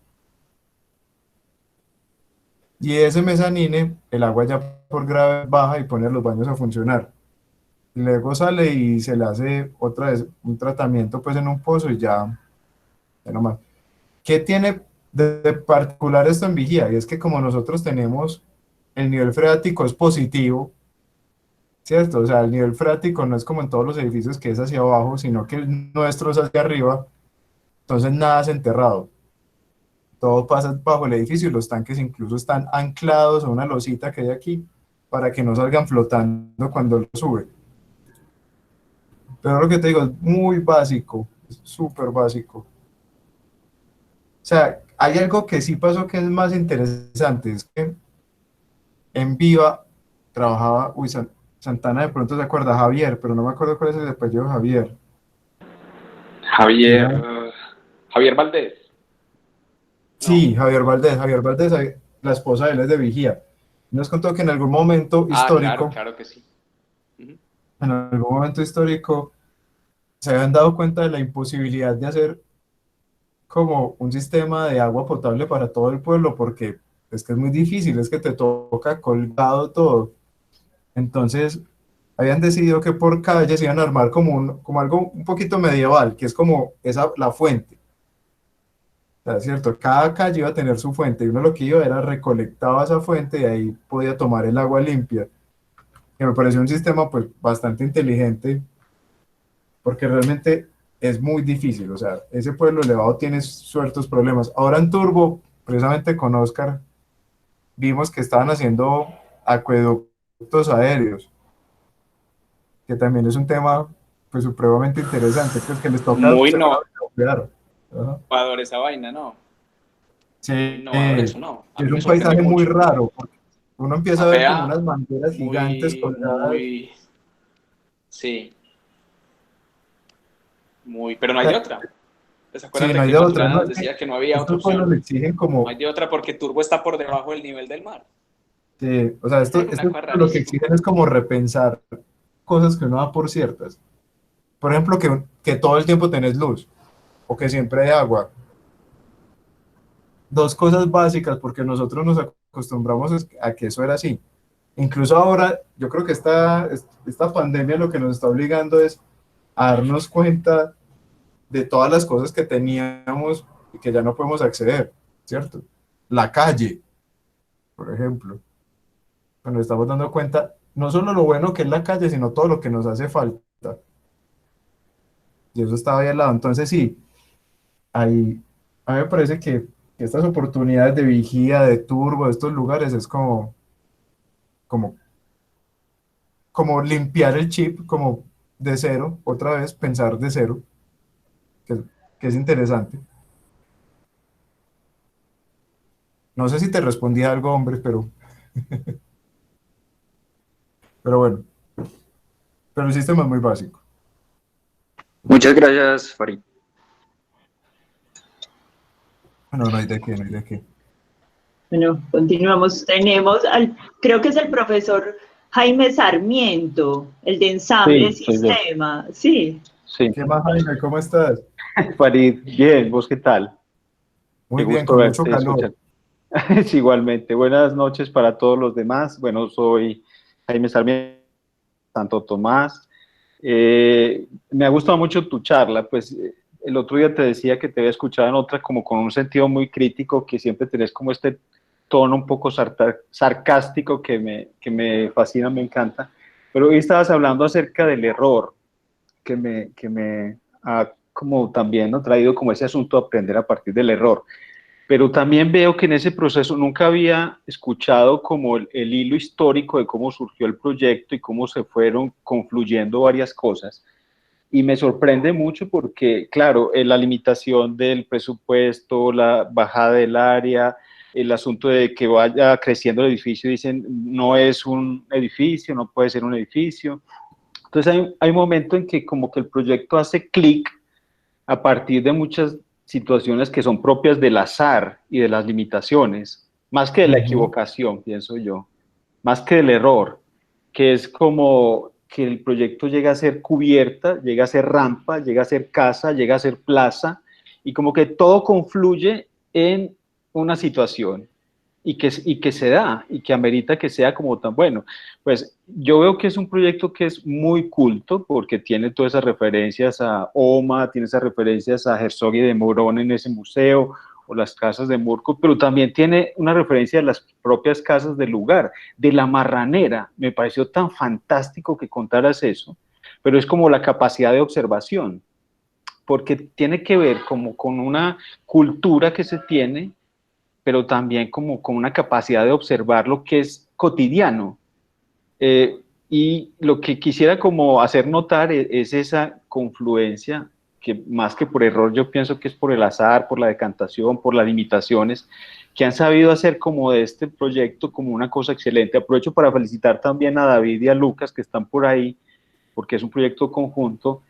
Y ese mezanine, el agua ya por grave baja y pone los baños a funcionar. Luego sale y se le hace otra vez un tratamiento pues en un pozo y ya nomás. ¿Qué tiene de particular esto en Vigía? Y es que como nosotros tenemos el nivel freático es positivo, ¿cierto? O sea, el nivel freático no es como en todos los edificios que es hacia abajo, sino que el nuestro es hacia arriba, entonces nada es enterrado. Todo pasa bajo el edificio y los tanques incluso están anclados a una losita que hay aquí para que no salgan flotando cuando lo sube. Pero lo que te digo es muy básico, es súper básico. O sea, hay algo que sí pasó que es más interesante, es que en Viva trabajaba, Santana de pronto se acuerda, Javier, pero no me acuerdo cuál es el apellido de Javier. Javier, Era- Javier Valdés. Sí, Javier Valdés, la esposa de él es de Vigía. Nos contó que en algún momento Ah, histórico, claro que sí. Ujú. en algún momento histórico, se habían dado cuenta de la imposibilidad de hacer como un sistema de agua potable para todo el pueblo, porque es que es muy difícil, es que te toca colgado todo. Entonces, habían decidido que por calles iban a armar como algo un poquito medieval, que es como la fuente. O sea, ¿cierto? Cada calle iba a tener su fuente y uno lo que iba era recolectaba esa fuente y ahí podía tomar el agua limpia. Que me pareció un sistema pues bastante inteligente porque realmente es muy difícil. O sea, ese pueblo elevado tiene ciertos problemas. Ahora en Turbo, precisamente con Oscar, vimos que estaban haciendo acueductos aéreos, que también es un tema pues supremamente interesante, pues que les toca Muy seguramente operar. Ajá. innovador esa vaina, ¿no? Sí, Muy innovador eso, ¿no? A mí es me un sorprendió paisaje muy mucho. raro, porque uno empieza a ver como Apea, unas mangueras gigantes colgadas. sí, pero no hay de otra. Pues Sí, acuérdate no hay que de otra, Maturana ¿no? nos Es que decía que no había otra estos pueblos le opción. exigen No como, hay de otra porque Turbo está por debajo del nivel del mar. o sea, Una estos cosa pueblos lo que rarísima. exigen es como repensar cosas que uno da por ciertas. Por ejemplo, que todo el tiempo tenés luz, o que siempre hay agua. Dos cosas básicas, porque nosotros nos acostumbramos a que eso era así. Incluso ahora, yo creo que esta pandemia lo que nos está obligando es a darnos cuenta de todas las cosas que teníamos y que ya no podemos acceder, ¿cierto? La calle, por ejemplo. Nos estamos dando cuenta no solo lo bueno que es la calle, sino todo lo que nos hace falta. Y eso estaba ahí al lado. Entonces sí, ahí, a mí me parece que estas oportunidades de vigía, de turbo, de estos lugares, es como, como limpiar el chip, como de cero, otra vez pensar de cero, que, que es interesante. No sé si te respondí algo, hombre, pero bueno, pero el sistema es muy básico. Muchas gracias, Farid. No, no hay de qué, no hay de qué. Bueno, continuamos. Tenemos creo que es el profesor Jaime Sarmiento, el de ensamble Sí, soy yo. sistema. Sí. Sí. ¿Qué más, Jaime? ¿Cómo estás? Farid, bien, ¿vos qué tal? Muy Qué bien, gusto con mucho verte, calor. escuchar. Sí, igualmente. Buenas noches para todos los demás. Bueno, soy Jaime Sarmiento, Santo Tomás. Me ha gustado mucho tu charla, pues el otro día te decía que te había escuchado en otra como con un sentido muy crítico, que siempre tenés como este tono un poco sarcástico que me fascina, me encanta. Pero hoy estabas hablando acerca del error, que me ha como también, ¿no?, traído como ese asunto de aprender a partir del error. Pero también veo que en ese proceso nunca había escuchado como el hilo histórico de cómo surgió el proyecto y cómo se fueron confluyendo varias cosas. Y me sorprende mucho porque, claro, la limitación del presupuesto, la bajada del área, el asunto de que vaya creciendo el edificio, dicen, no es un edificio, no puede ser un edificio. Entonces hay un momento en que como que el proyecto hace clic a partir de muchas situaciones que son propias del azar y de las limitaciones, más que de la equivocación, pienso yo, más que del error, que es como que el proyecto llega a ser cubierta, llega a ser rampa, llega a ser casa, llega a ser plaza, y como que todo confluye en una situación y que se da y que amerita que sea como tan bueno. Pues yo veo que es un proyecto que es muy culto porque tiene todas esas referencias a OMA, tiene esas referencias a Herzog y de Morón en ese museo, o las casas de Murco, pero también tiene una referencia a las propias casas del lugar, de la Marranera. Me pareció tan fantástico que contaras eso, pero es como la capacidad de observación, porque tiene que ver como con una cultura que se tiene, pero también como con una capacidad de observar lo que es cotidiano. Y lo que quisiera como hacer notar es esa confluencia, que más que por error yo pienso que es por el azar, por la decantación, por las limitaciones, que han sabido hacer como de este proyecto como una cosa excelente. Aprovecho para felicitar también a David y a Lucas que están por ahí, porque es un proyecto conjunto,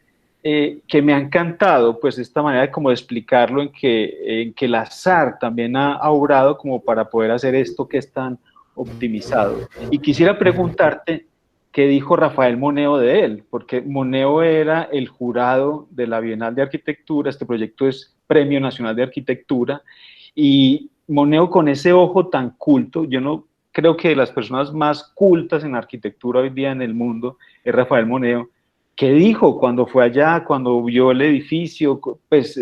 que me ha encantado, pues esta manera de como de explicarlo en que el azar también ha obrado como para poder hacer esto que es tan optimizado. Y quisiera preguntarte qué dijo Rafael Moneo de él, porque Moneo era el jurado de la Bienal de Arquitectura, este proyecto es Premio Nacional de Arquitectura, y Moneo con ese ojo tan culto, yo no creo que de las personas más cultas en arquitectura hoy día en el mundo es Rafael Moneo. ¿Qué dijo cuando fue allá, cuando vio el edificio? Pues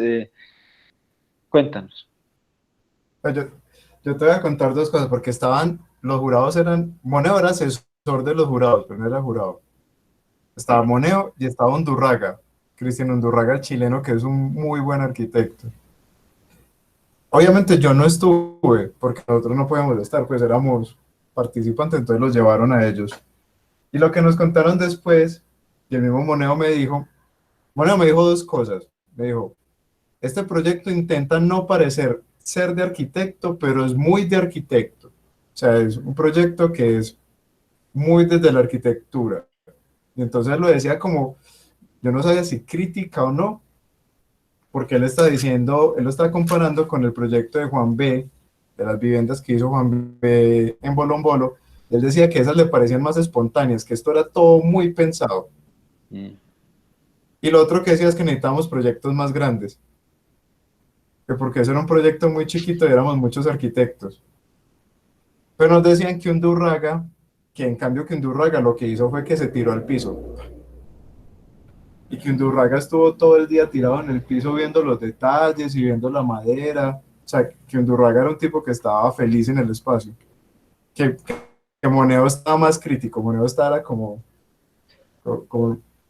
cuéntanos. Pues yo te voy a contar dos cosas, porque los jurados Moneo era asesor de los jurados, pero no era jurado. Estaba Moneo y estaba Undurraga, Cristian Undurraga, el chileno, que es un muy buen arquitecto. Obviamente yo no estuve, porque nosotros no podíamos estar, pues éramos participantes, entonces los llevaron a ellos. Y lo que nos contaron después, y el mismo Moneo me dijo dos cosas. Me dijo, este proyecto intenta no parecer ser de arquitecto, pero es muy de arquitecto. O sea, es un proyecto que es muy desde la arquitectura. Y entonces lo decía como, yo no sabía si crítica o no, porque él lo está comparando con el proyecto de Juan B., de las viviendas que hizo Juan B. en Bolombolo. Él decía que esas le parecían más espontáneas, que esto era todo muy pensado. Y lo otro que decía es que necesitábamos proyectos más grandes, que porque ese era un proyecto muy chiquito y éramos muchos arquitectos. Pero nos decían que en cambio que Undurraga lo que hizo fue que se tiró al piso. Y que Undurraga estuvo todo el día tirado en el piso viendo los detalles y viendo la madera. O sea, que Undurraga era un tipo que estaba feliz en el espacio. Que que Moneo estaba más crítico, Moneo estaba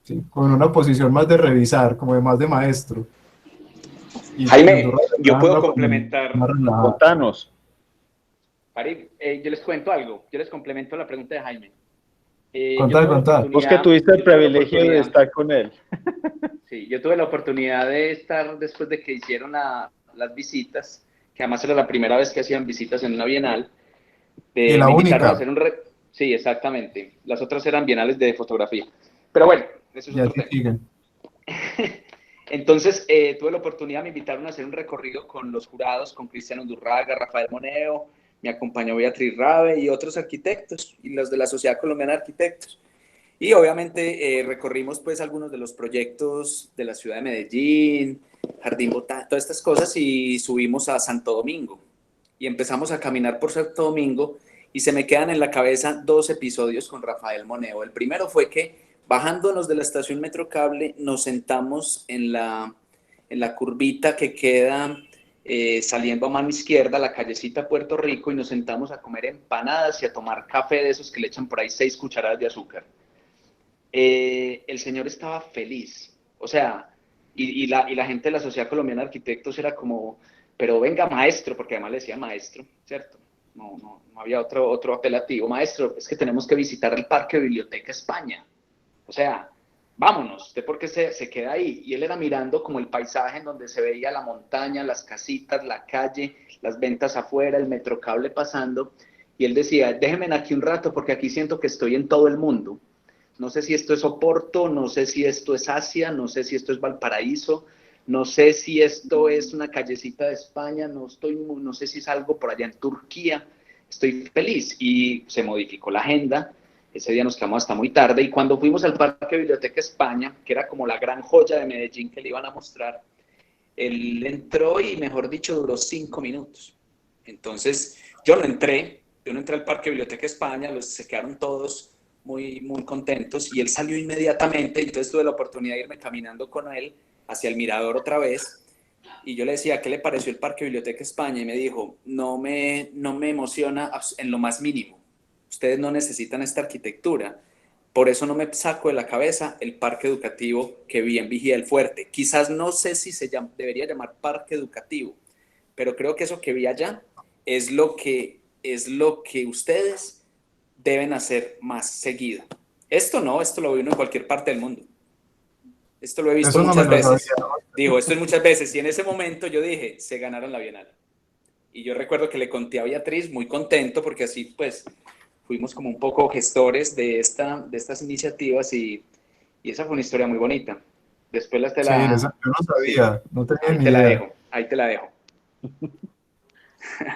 sí, con una posición más de revisar, como de más de maestro. Y Jaime, Undurraga yo estaba puedo como complementar. más relajado. Contanos. Farid, yo les cuento algo, yo les complemento la pregunta de Jaime. Contá. Vos que tuviste el yo tuve la privilegio de oportunidad- estar con él. Sí, yo tuve la oportunidad de estar después de que hicieron las visitas, que además era la primera vez que hacían visitas en una bienal. Y la Me invitaron a única, hacer Sí, exactamente. Las otras eran bienales de fotografía. Pero bueno, eso es ya otro sí tema. siguen. Entonces, tuve la oportunidad, me invitaron a hacer un recorrido con los jurados, con Cristian Undurraga, Rafael Moneo, me acompañó Beatriz Rabe y otros arquitectos, y los de la Sociedad Colombiana de Arquitectos. Y obviamente recorrimos pues algunos de los proyectos de la ciudad de Medellín, Jardín Botánico, todas estas cosas, y subimos a Santo Domingo. Y empezamos a caminar por Santo Domingo y se me quedan en la cabeza 2 episodios con Rafael Moneo. El primero fue que bajándonos de la estación Metrocable nos sentamos en la curvita que queda saliendo a mano izquierda, la callecita Puerto Rico, y nos sentamos a comer empanadas y a tomar café de esos que le echan por ahí 6 cucharadas de azúcar. El señor estaba feliz, o sea, y la gente de la Sociedad Colombiana de Arquitectos era como, pero venga maestro, porque además le decía maestro, ¿cierto? No había otro apelativo. Maestro, es que tenemos que visitar el Parque Biblioteca España. O sea, vámonos, ¿usted por qué se queda ahí? Y él era mirando como el paisaje en donde se veía la montaña, las casitas, la calle, las ventas afuera, el metrocable pasando. Y él decía, déjenme aquí un rato porque aquí siento que estoy en todo el mundo. No sé si esto es Oporto, no sé si esto es Asia, no sé si esto es Valparaíso, no sé si esto es una callecita de España, no sé si es algo por allá en Turquía. Estoy feliz. Y se modificó la agenda. Ese día nos quedamos hasta muy tarde. Y cuando fuimos al Parque Biblioteca España, que era como la gran joya de Medellín que le iban a mostrar, él entró y, mejor dicho, duró 5 minutos. Entonces, yo no entré al Parque Biblioteca España, se quedaron todos muy, muy contentos y él salió inmediatamente. Entonces tuve la oportunidad de irme caminando con él hacia el mirador otra vez. Y yo le decía, ¿qué le pareció el Parque Biblioteca España? Y me dijo, no me emociona en lo más mínimo. Ustedes no necesitan esta arquitectura. Por eso no me saco de la cabeza el parque educativo que vi en Vigía del Fuerte. Quizás no sé si debería llamar parque educativo, pero creo que eso que vi allá es lo que ustedes deben hacer más seguido. Esto lo vi uno en cualquier parte del mundo. Esto lo he visto Eso no me muchas lo veces. sabía. Digo, esto es muchas veces. Y en ese momento yo dije, se ganaron la Bienal. Y yo recuerdo que le conté a Beatriz, muy contento, porque así pues fuimos como un poco gestores de estas iniciativas y esa fue una historia muy bonita. Después Sí, yo no sabía, Sí, no tenía ahí ni te la idea. dejo, ahí te la dejo.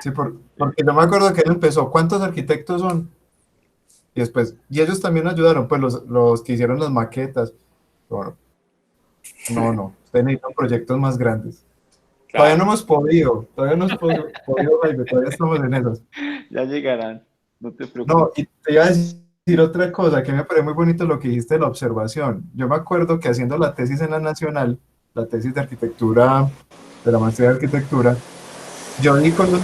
Sí, porque yo me acuerdo que él empezó, ¿cuántos arquitectos son? Y después, y ellos también ayudaron, pues los que hicieron las maquetas. Bueno, no, ustedes necesitan proyectos más grandes. Todavía no Claro. hemos podido, Jaime, todavía estamos en eso. Ya llegarán, no te No, preocupes. y te iba a decir otra cosa, que me parece muy bonito lo que dijiste de la observación. Yo me acuerdo que haciendo la tesis en la Nacional, la tesis de arquitectura, de la maestría de arquitectura, yo di con un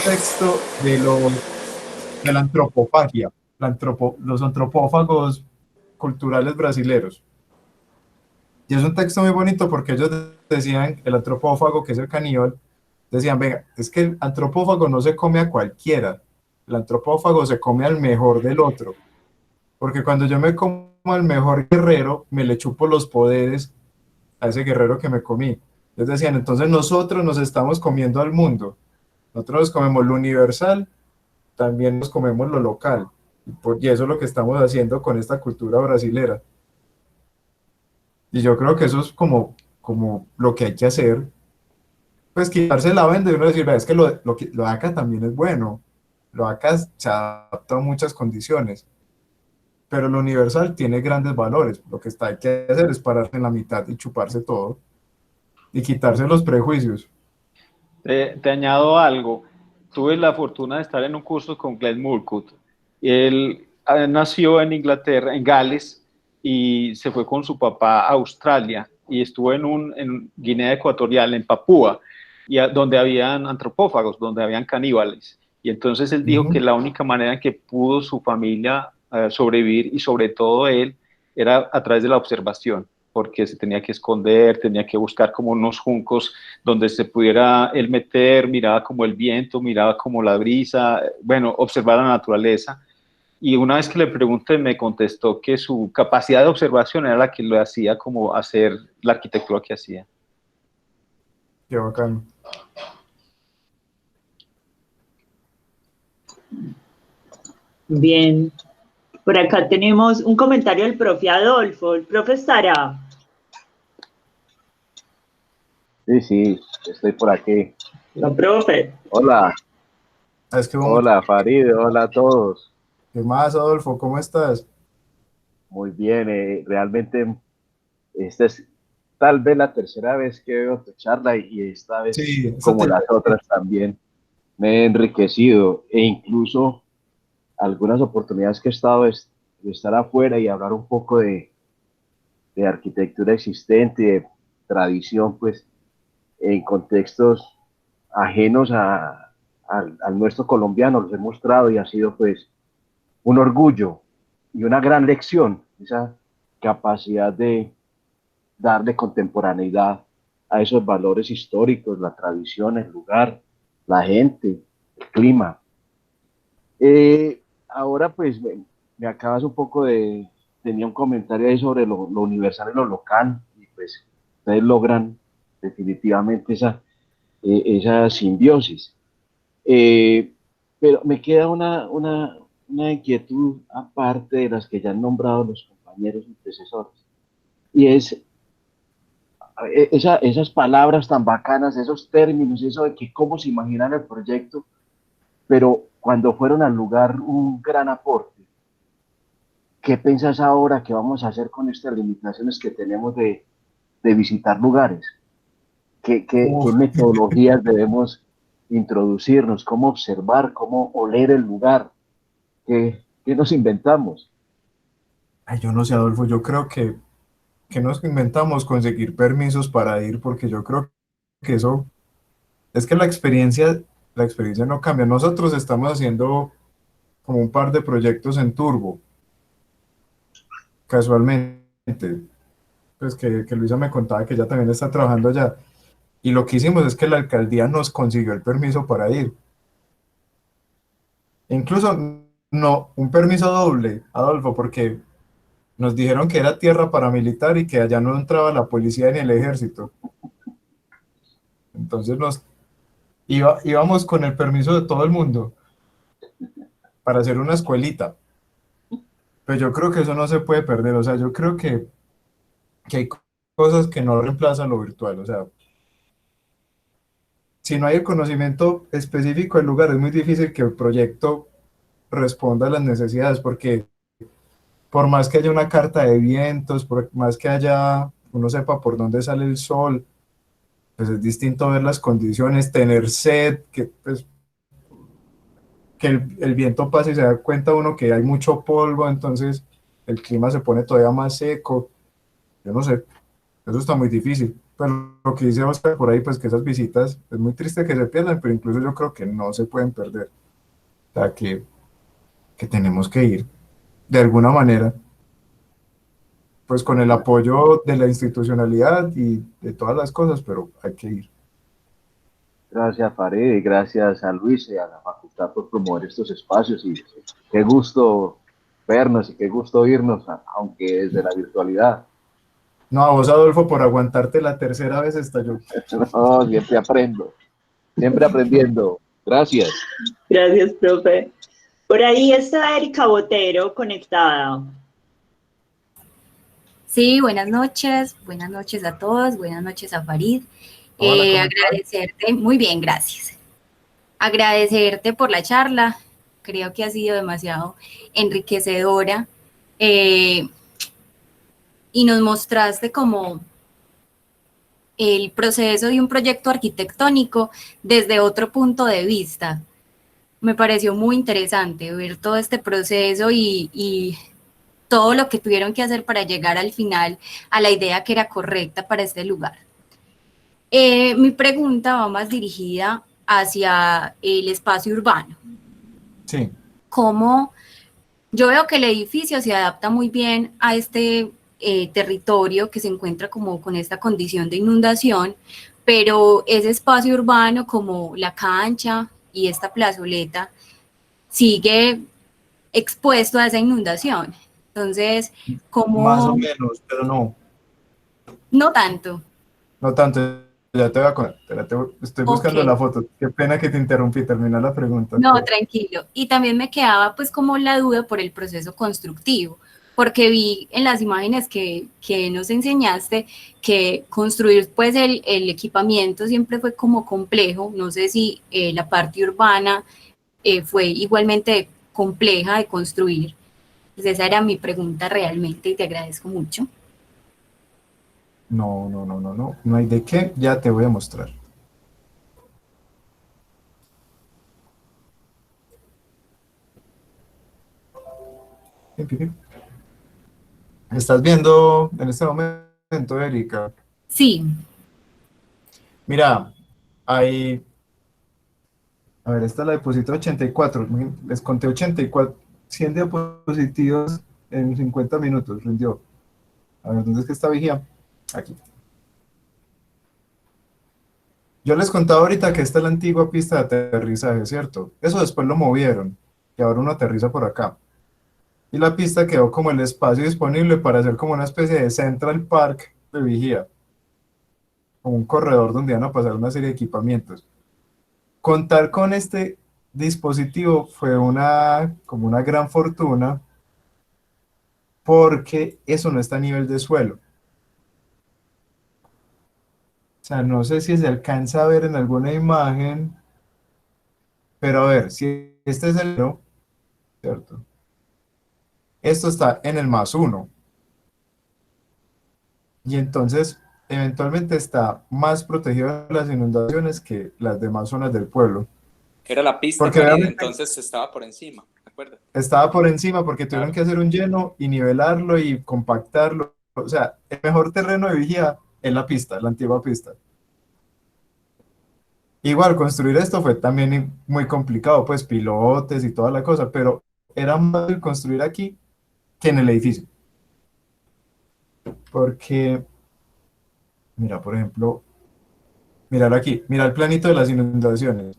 texto de la antropofagia, los antropófagos culturales brasileros. Y es un texto muy bonito porque ellos decían, el antropófago, que es el caníbal, decían, venga, es que el antropófago no se come a cualquiera, el antropófago se come al mejor del otro, porque cuando yo me como al mejor guerrero, me le chupo los poderes a ese guerrero que me comí. Ellos decían, entonces nosotros nos estamos comiendo al mundo, nosotros nos comemos lo universal, también nos comemos lo local, y eso es lo que estamos haciendo con esta cultura brasilera. Y yo creo que eso es como lo que hay que hacer, pues quitarse la venda y uno decir, "Vea, es que lo de acá también es bueno, lo de acá se adapta a muchas condiciones, pero lo universal tiene grandes valores, lo que hay que hacer es pararse en la mitad y chuparse todo y quitarse los prejuicios". Te añado algo. Tuve la fortuna de estar en un curso con Glenn Murcutt. Él nació en Inglaterra, en Gales, y se fue con su papá a Australia y estuvo en Guinea Ecuatorial, en Papúa, donde habían antropófagos, donde habían caníbales. Y entonces él dijo que la única manera en que pudo su familia sobrevivir, y sobre todo él, era a través de la observación, porque se tenía que esconder, tenía que buscar como unos juncos donde se pudiera él meter, miraba como el viento, miraba como la brisa, bueno, observar la naturaleza. Y una vez que le pregunté, me contestó que su capacidad de observación era la que lo hacía como hacer la arquitectura que hacía. Qué bacano. Bien. Por acá tenemos un comentario del profe Adolfo. ¿El profe estará? Sí, estoy por aquí. No, profe. Hola, Es que hola Farid, hola a todos. ¿Qué más, Adolfo? ¿Cómo estás? Muy bien, realmente esta es tal vez la tercera vez que veo tu charla y esta vez, Sí, eso como te... las otras también, me he enriquecido e incluso algunas oportunidades que he estado de estar afuera y hablar un poco de arquitectura existente, de tradición, pues en contextos ajenos al nuestro colombiano, los he mostrado y ha sido pues un orgullo y una gran lección, esa capacidad de darle contemporaneidad a esos valores históricos, la tradición, el lugar, la gente, el clima. Ahora pues me acabas un poco tenía un comentario ahí sobre lo universal y lo local, y pues ustedes logran definitivamente esa simbiosis. Pero me queda una inquietud aparte de las que ya han nombrado los compañeros y antecesores, y es esas palabras tan bacanas, esos términos, eso de que cómo se imaginan el proyecto, pero cuando fueron al lugar un gran aporte. ¿Qué piensas ahora que vamos a hacer con estas limitaciones que tenemos de visitar lugares? ¿Qué metodologías debemos introducirnos? ¿Cómo observar? ¿Cómo oler el lugar? ¿Qué nos inventamos? Ay, yo no sé, Adolfo, yo creo que nos inventamos conseguir permisos para ir, porque yo creo que eso, es que la experiencia no cambia. Nosotros estamos haciendo como un par de proyectos en Turbo, casualmente, pues que Luisa me contaba que ella también está trabajando allá, y lo que hicimos es que la alcaldía nos consiguió el permiso para ir. Incluso no, un permiso doble, Adolfo, porque nos dijeron que era tierra paramilitar y que allá no entraba la policía ni el ejército. Entonces íbamos con el permiso de todo el mundo para hacer una escuelita. Pero yo creo que eso no se puede perder. O sea, yo creo que hay cosas que no reemplazan lo virtual. O sea, si no hay el conocimiento específico del lugar, es muy difícil que el proyecto responda a las necesidades, porque por más que haya una carta de vientos, por más que uno sepa por dónde sale el sol, pues es distinto ver las condiciones, tener sed, que el viento pase y se da cuenta uno que hay mucho polvo, entonces el clima se pone todavía más seco. Yo no sé, eso está muy difícil. Pero lo que dice Oscar por ahí, pues que esas visitas, es muy triste que se pierdan, pero incluso yo creo que no se pueden perder. O sea, que tenemos que ir de alguna manera, pues con el apoyo de la institucionalidad y de todas las cosas, pero hay que ir. Gracias, Farid, y gracias a Luis y a la facultad por promover estos espacios. Y qué gusto vernos y qué gusto oírnos, aunque desde la virtualidad. No, a vos, Adolfo, por aguantarte la tercera vez estalló. No, siempre aprendo, siempre aprendiendo. Gracias. Gracias, profe. Por ahí está Erika Botero conectada. Sí, buenas noches a todos, buenas noches a Farid. Hola, ¿cómo Agradecerte, muy bien, gracias. Agradecerte por la charla, creo que ha sido demasiado enriquecedora y nos mostraste como el proceso de un proyecto arquitectónico desde otro punto de vista. Me pareció muy interesante ver todo este proceso y todo lo que tuvieron que hacer para llegar al final a la idea que era correcta para este lugar. Mi pregunta va más dirigida hacia el espacio urbano. Sí. Cómo yo veo que el edificio se adapta muy bien a este territorio que se encuentra como con esta condición de inundación, pero ese espacio urbano como la cancha y esta plazoleta sigue expuesto a esa inundación. Entonces, ¿cómo? Más o menos, pero no. No tanto. No tanto. Ya te voy a contar. Estoy buscando Ok. la foto. Qué pena que te interrumpí. Termina la pregunta. No, tranquilo. Y también me quedaba pues como la duda por el proceso constructivo, porque vi en las imágenes que nos enseñaste que construir pues el equipamiento siempre fue como complejo. No sé si la parte urbana fue igualmente compleja de construir. Pues esa era mi pregunta realmente y te agradezco mucho. No, no, no, no, no. No hay de qué. Ya te voy a mostrar. ¿Estás viendo en este momento, Erika? Sí. Mira, hay... A ver, esta la deposito 84. Les conté 84. 100 diapositivos en 50 minutos. Rindió. A ver, ¿dónde es que está vigía? Aquí. Yo les contaba ahorita que esta es la antigua pista de aterrizaje, ¿cierto? Eso después lo movieron. Y ahora uno aterriza por acá. Y la pista quedó como el espacio disponible para hacer como una especie de Central Park de vigía, como un corredor donde van a pasar una serie de equipamientos. Contar con este dispositivo fue como una gran fortuna, porque eso no está a nivel de suelo. O sea, no sé si se alcanza a ver en alguna imagen, pero a ver, si este es el 0, ¿cierto? Esto está en el +1. Y entonces, eventualmente está más protegido de las inundaciones que las demás zonas del pueblo. Era la pista, Porque Farid, obviamente entonces estaba por encima, ¿de acuerdo? estaba por encima porque tuvieron Claro. que hacer un lleno y nivelarlo y compactarlo. O sea, el mejor terreno de vigía es la pista, la antigua pista. Igual, construir esto fue también muy complicado, pues pilotes y toda la cosa, pero era más fácil construir aquí que en el edificio. Porque, mira, por ejemplo, mirar aquí, mira el planito de las inundaciones.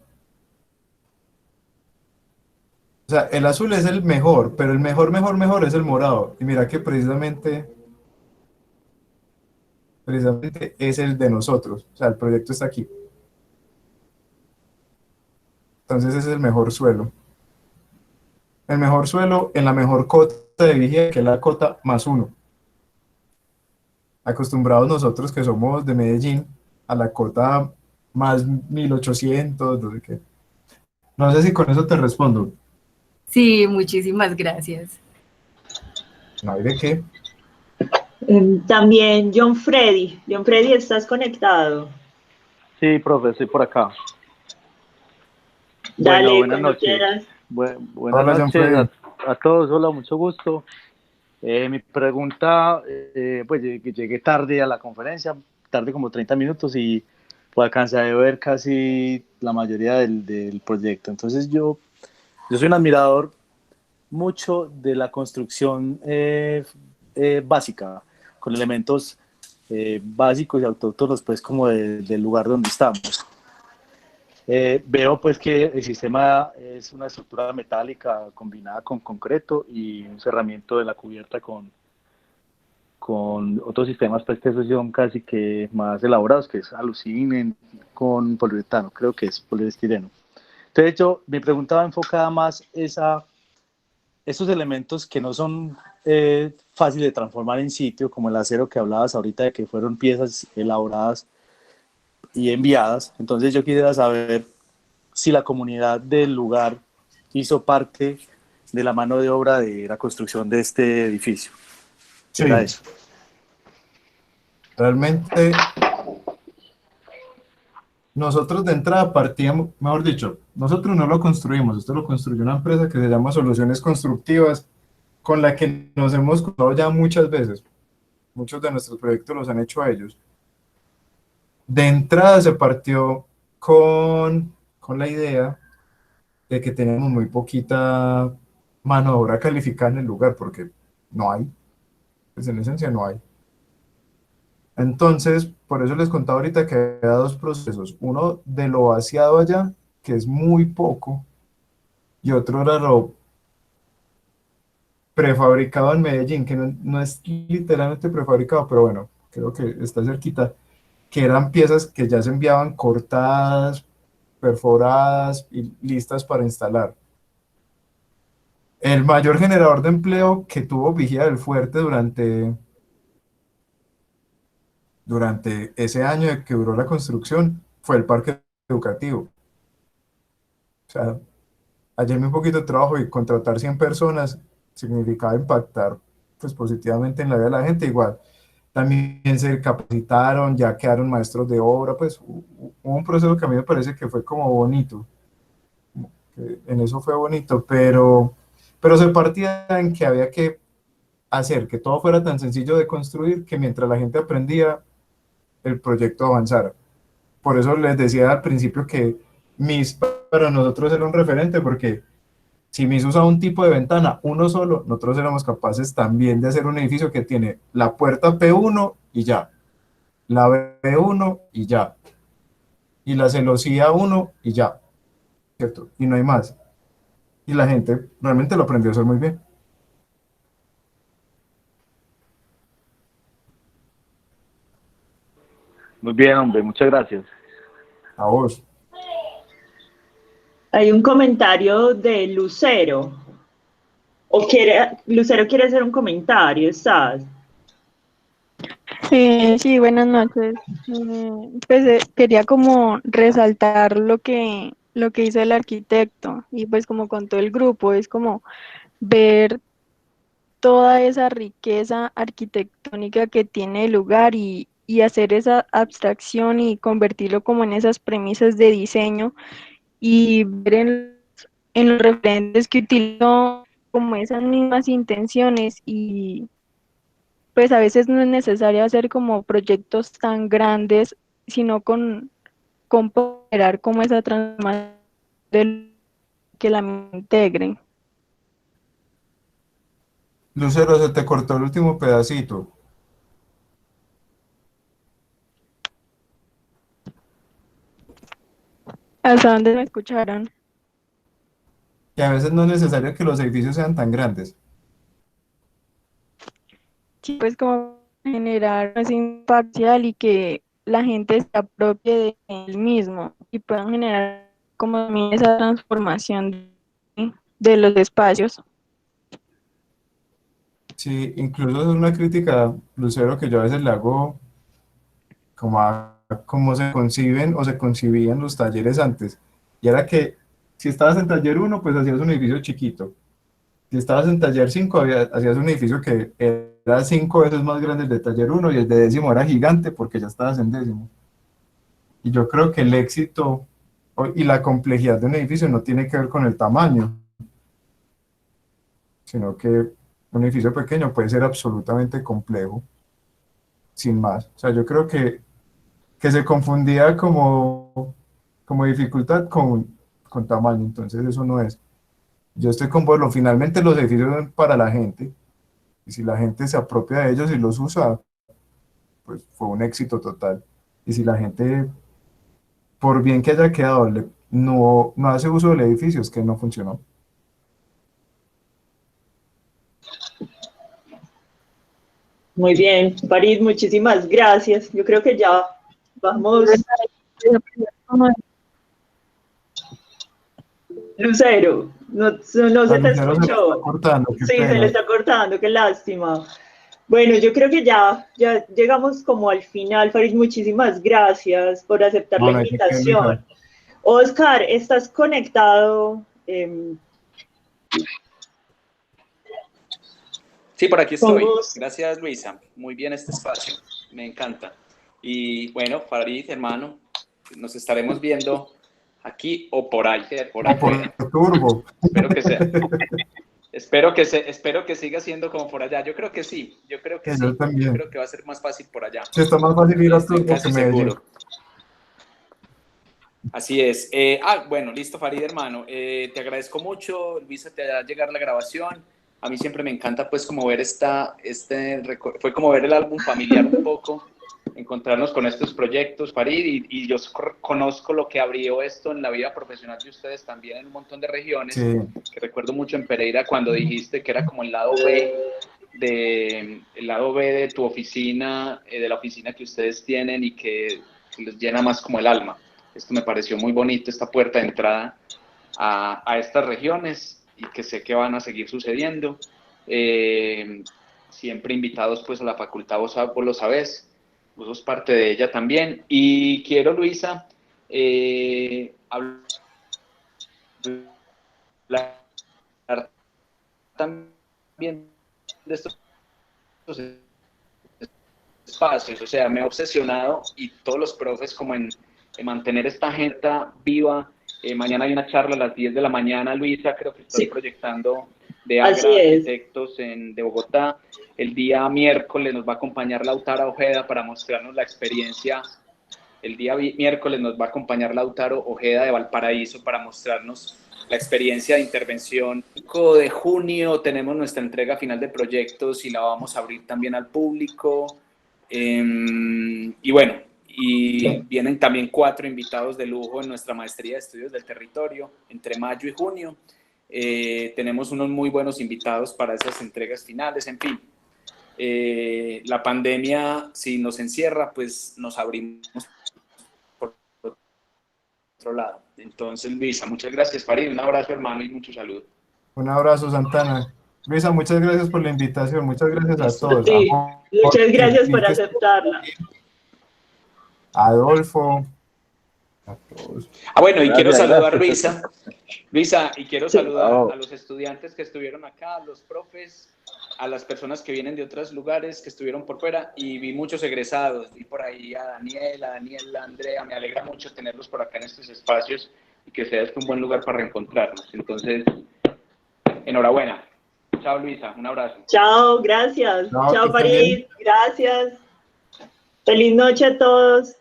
O sea, el azul es el mejor, pero el mejor, mejor, mejor es el morado. Y mira que precisamente es el de nosotros. O sea, el proyecto está aquí. Entonces ese es el mejor suelo. El mejor suelo en la mejor cota de vigía, que es la cota +1. Acostumbrados nosotros que somos de Medellín a la cota más 1800, no sé qué. No sé si con eso te respondo. Sí, muchísimas gracias. No hay de qué. También John Freddy. John Freddy, ¿estás conectado? Sí, profe, estoy por acá. Dale, Bueno, buenas cuando noches. quieras. Buenas Hola, John noches Freddy. a todos, hola, mucho gusto. Mi pregunta, pues llegué tarde a la conferencia, tarde como 30 minutos y pues alcancé a ver casi la mayoría del proyecto. Entonces yo soy un admirador mucho de la construcción básica, con elementos básicos y autóctonos pues como del lugar donde estamos. Veo pues que el sistema es una estructura metálica combinada con concreto y un cerramiento de la cubierta con otros sistemas pues que esos son casi que más elaborados, que es alucinen con poliuretano, creo que es poliestireno. Entonces mi pregunta va enfocada más esos elementos que no son fáciles de transformar en sitio, como el acero que hablabas ahorita de que fueron piezas elaboradas y enviadas. Entonces yo quisiera saber si la comunidad del lugar hizo parte de la mano de obra de la construcción de este edificio. Sí. Era eso. Realmente, nosotros de entrada partíamos, mejor dicho, nosotros no lo construimos, esto lo construyó una empresa que se llama Soluciones Constructivas, con la que nos hemos cruzado ya muchas veces. Muchos de nuestros proyectos los han hecho ellos. De entrada se partió con con la idea de que tenemos muy poquita mano de obra calificada en el lugar, porque no hay, pues en esencia no hay. Entonces, por eso les contaba ahorita que había dos procesos, uno de lo vaciado allá, que es muy poco, y otro era lo prefabricado en Medellín, que no es literalmente prefabricado, pero bueno, creo que está cerquita, que eran piezas que ya se enviaban cortadas, perforadas y listas para instalar. El mayor generador de empleo que tuvo Vigía del Fuerte durante ese año de que duró la construcción fue el parque educativo. O sea, ayer un poquito de trabajo y contratar 100 personas significaba impactar pues, positivamente en la vida de la gente. Igual, también se capacitaron, ya quedaron maestros de obra, pues hubo un proceso que a mí me parece que fue como bonito. Que en eso fue bonito, pero se partía en que había que hacer que todo fuera tan sencillo de construir que mientras la gente aprendía, el proyecto avanzara. Por eso les decía al principio que MIS para nosotros era un referente, porque si MIS usa un tipo de ventana, uno solo, nosotros éramos capaces también de hacer un edificio que tiene la puerta P1 y ya, la B1 y ya, y la celosía 1 y ya, ¿cierto? Y no hay más. Y la gente realmente lo aprendió a hacer muy bien. Muy bien, hombre, muchas gracias. A vos. Hay un comentario de Lucero. Lucero quiere hacer un comentario, ¿estás? Sí, buenas noches. Pues quería como resaltar lo que hizo el arquitecto y pues como con todo el grupo, es como ver toda esa riqueza arquitectónica que tiene el lugar y hacer esa abstracción y convertirlo como en esas premisas de diseño y ver en los referentes que utilizó como esas mismas intenciones y pues a veces no es necesario hacer como proyectos tan grandes, sino con ponderar como esa transformación que la integren. Lucero, se te cortó el último pedacito. ¿Hasta dónde me escucharon? Que a veces no es necesario que los edificios sean tan grandes. Sí, pues como generar ese imparcial y que la gente se apropie de él mismo y puedan generar como también esa transformación de los espacios. Sí, incluso es una crítica, Lucero, que yo a veces le hago como a cómo se conciben o se concibían los talleres antes. Y era que si estabas en taller 1, pues hacías un edificio chiquito. Si estabas en taller 5, hacías un edificio que era 5 veces más grande el de taller 1 y el de décimo era gigante porque ya estabas en décimo. Y yo creo que el éxito y la complejidad de un edificio no tiene que ver con el tamaño, sino que un edificio pequeño puede ser absolutamente complejo, sin más. O sea, yo creo que se confundía como dificultad con tamaño, entonces eso no es. Yo estoy con vos, finalmente los edificios son para la gente, y si la gente se apropia de ellos y los usa, pues fue un éxito total. Y si la gente, por bien que haya quedado, no hace uso del edificio, es que no funcionó. Muy bien, Farid, muchísimas gracias. Yo creo que ya vamos. Lucero, no se te escuchó. Sí, se le está cortando, qué lástima. Bueno, yo creo que ya llegamos como al final. Farid, muchísimas gracias por aceptar la invitación. Oscar, ¿estás conectado? Sí, por aquí estoy. Gracias, Luisa. Muy bien este espacio. Me encanta. Y bueno, Farid, hermano, nos estaremos viendo aquí o por ahí, por afuera. Por Turbo. Espero que siga siendo como por allá. Yo creo que sí. Yo creo que sí. Yo también. Yo creo que va a ser más fácil por allá. Sí, está más fácil ir a Turbo que Medellín. Así es. Bueno, listo, Farid, hermano. Te agradezco mucho. Luisa, te va a llegar la grabación. A mí siempre me encanta, pues, como ver fue como ver el álbum familiar un poco, encontrarnos con estos proyectos, Farid, y yo conozco lo que abrió esto en la vida profesional de ustedes también en un montón de regiones, Sí. que recuerdo mucho en Pereira cuando dijiste que era como el lado B de tu oficina, de la oficina que ustedes tienen y que les llena más como el alma. Esto me pareció muy bonito, esta puerta de entrada a estas regiones y que sé que van a seguir sucediendo. Siempre invitados pues a la facultad, vos lo sabés, vos sos parte de ella también. Y quiero, Luisa, hablar también de estos espacios, o sea, me he obsesionado y todos los profes como en mantener esta agenda viva. Mañana hay una charla a las 10 de la mañana, Luisa, creo que estoy proyectando de Agra Arquitectos de Bogotá. El día miércoles nos va a acompañar Lautaro Ojeda para mostrarnos la experiencia. El día miércoles nos va a acompañar Lautaro Ojeda de Valparaíso para mostrarnos la experiencia de intervención. El 5 de junio tenemos nuestra entrega final de proyectos y la vamos a abrir también al público. Y bueno, y vienen también 4 invitados de lujo en nuestra maestría de estudios del territorio entre mayo y junio. Tenemos unos muy buenos invitados para esas entregas finales. En fin, la pandemia, si nos encierra, pues nos abrimos por otro lado. Entonces, Luisa, muchas gracias, Farid. Un abrazo, hermano, y mucho salud. Un abrazo, Santana. Luisa, muchas gracias por la invitación, muchas gracias a todos. Sí, muchas gracias por aceptarla. Adolfo, a todos. Bueno, y quiero saludar, gracias. Luisa, y quiero saludar a los estudiantes que estuvieron acá, a los profes, a las personas que vienen de otros lugares, que estuvieron por fuera, y vi muchos egresados, vi por ahí a Daniela, a Andrea, me alegra mucho tenerlos por acá en estos espacios, y que sea este un buen lugar para reencontrarnos. Entonces, enhorabuena. Chao, Luisa, un abrazo. Chao, gracias. Chao, Farid, gracias. Feliz noche a todos.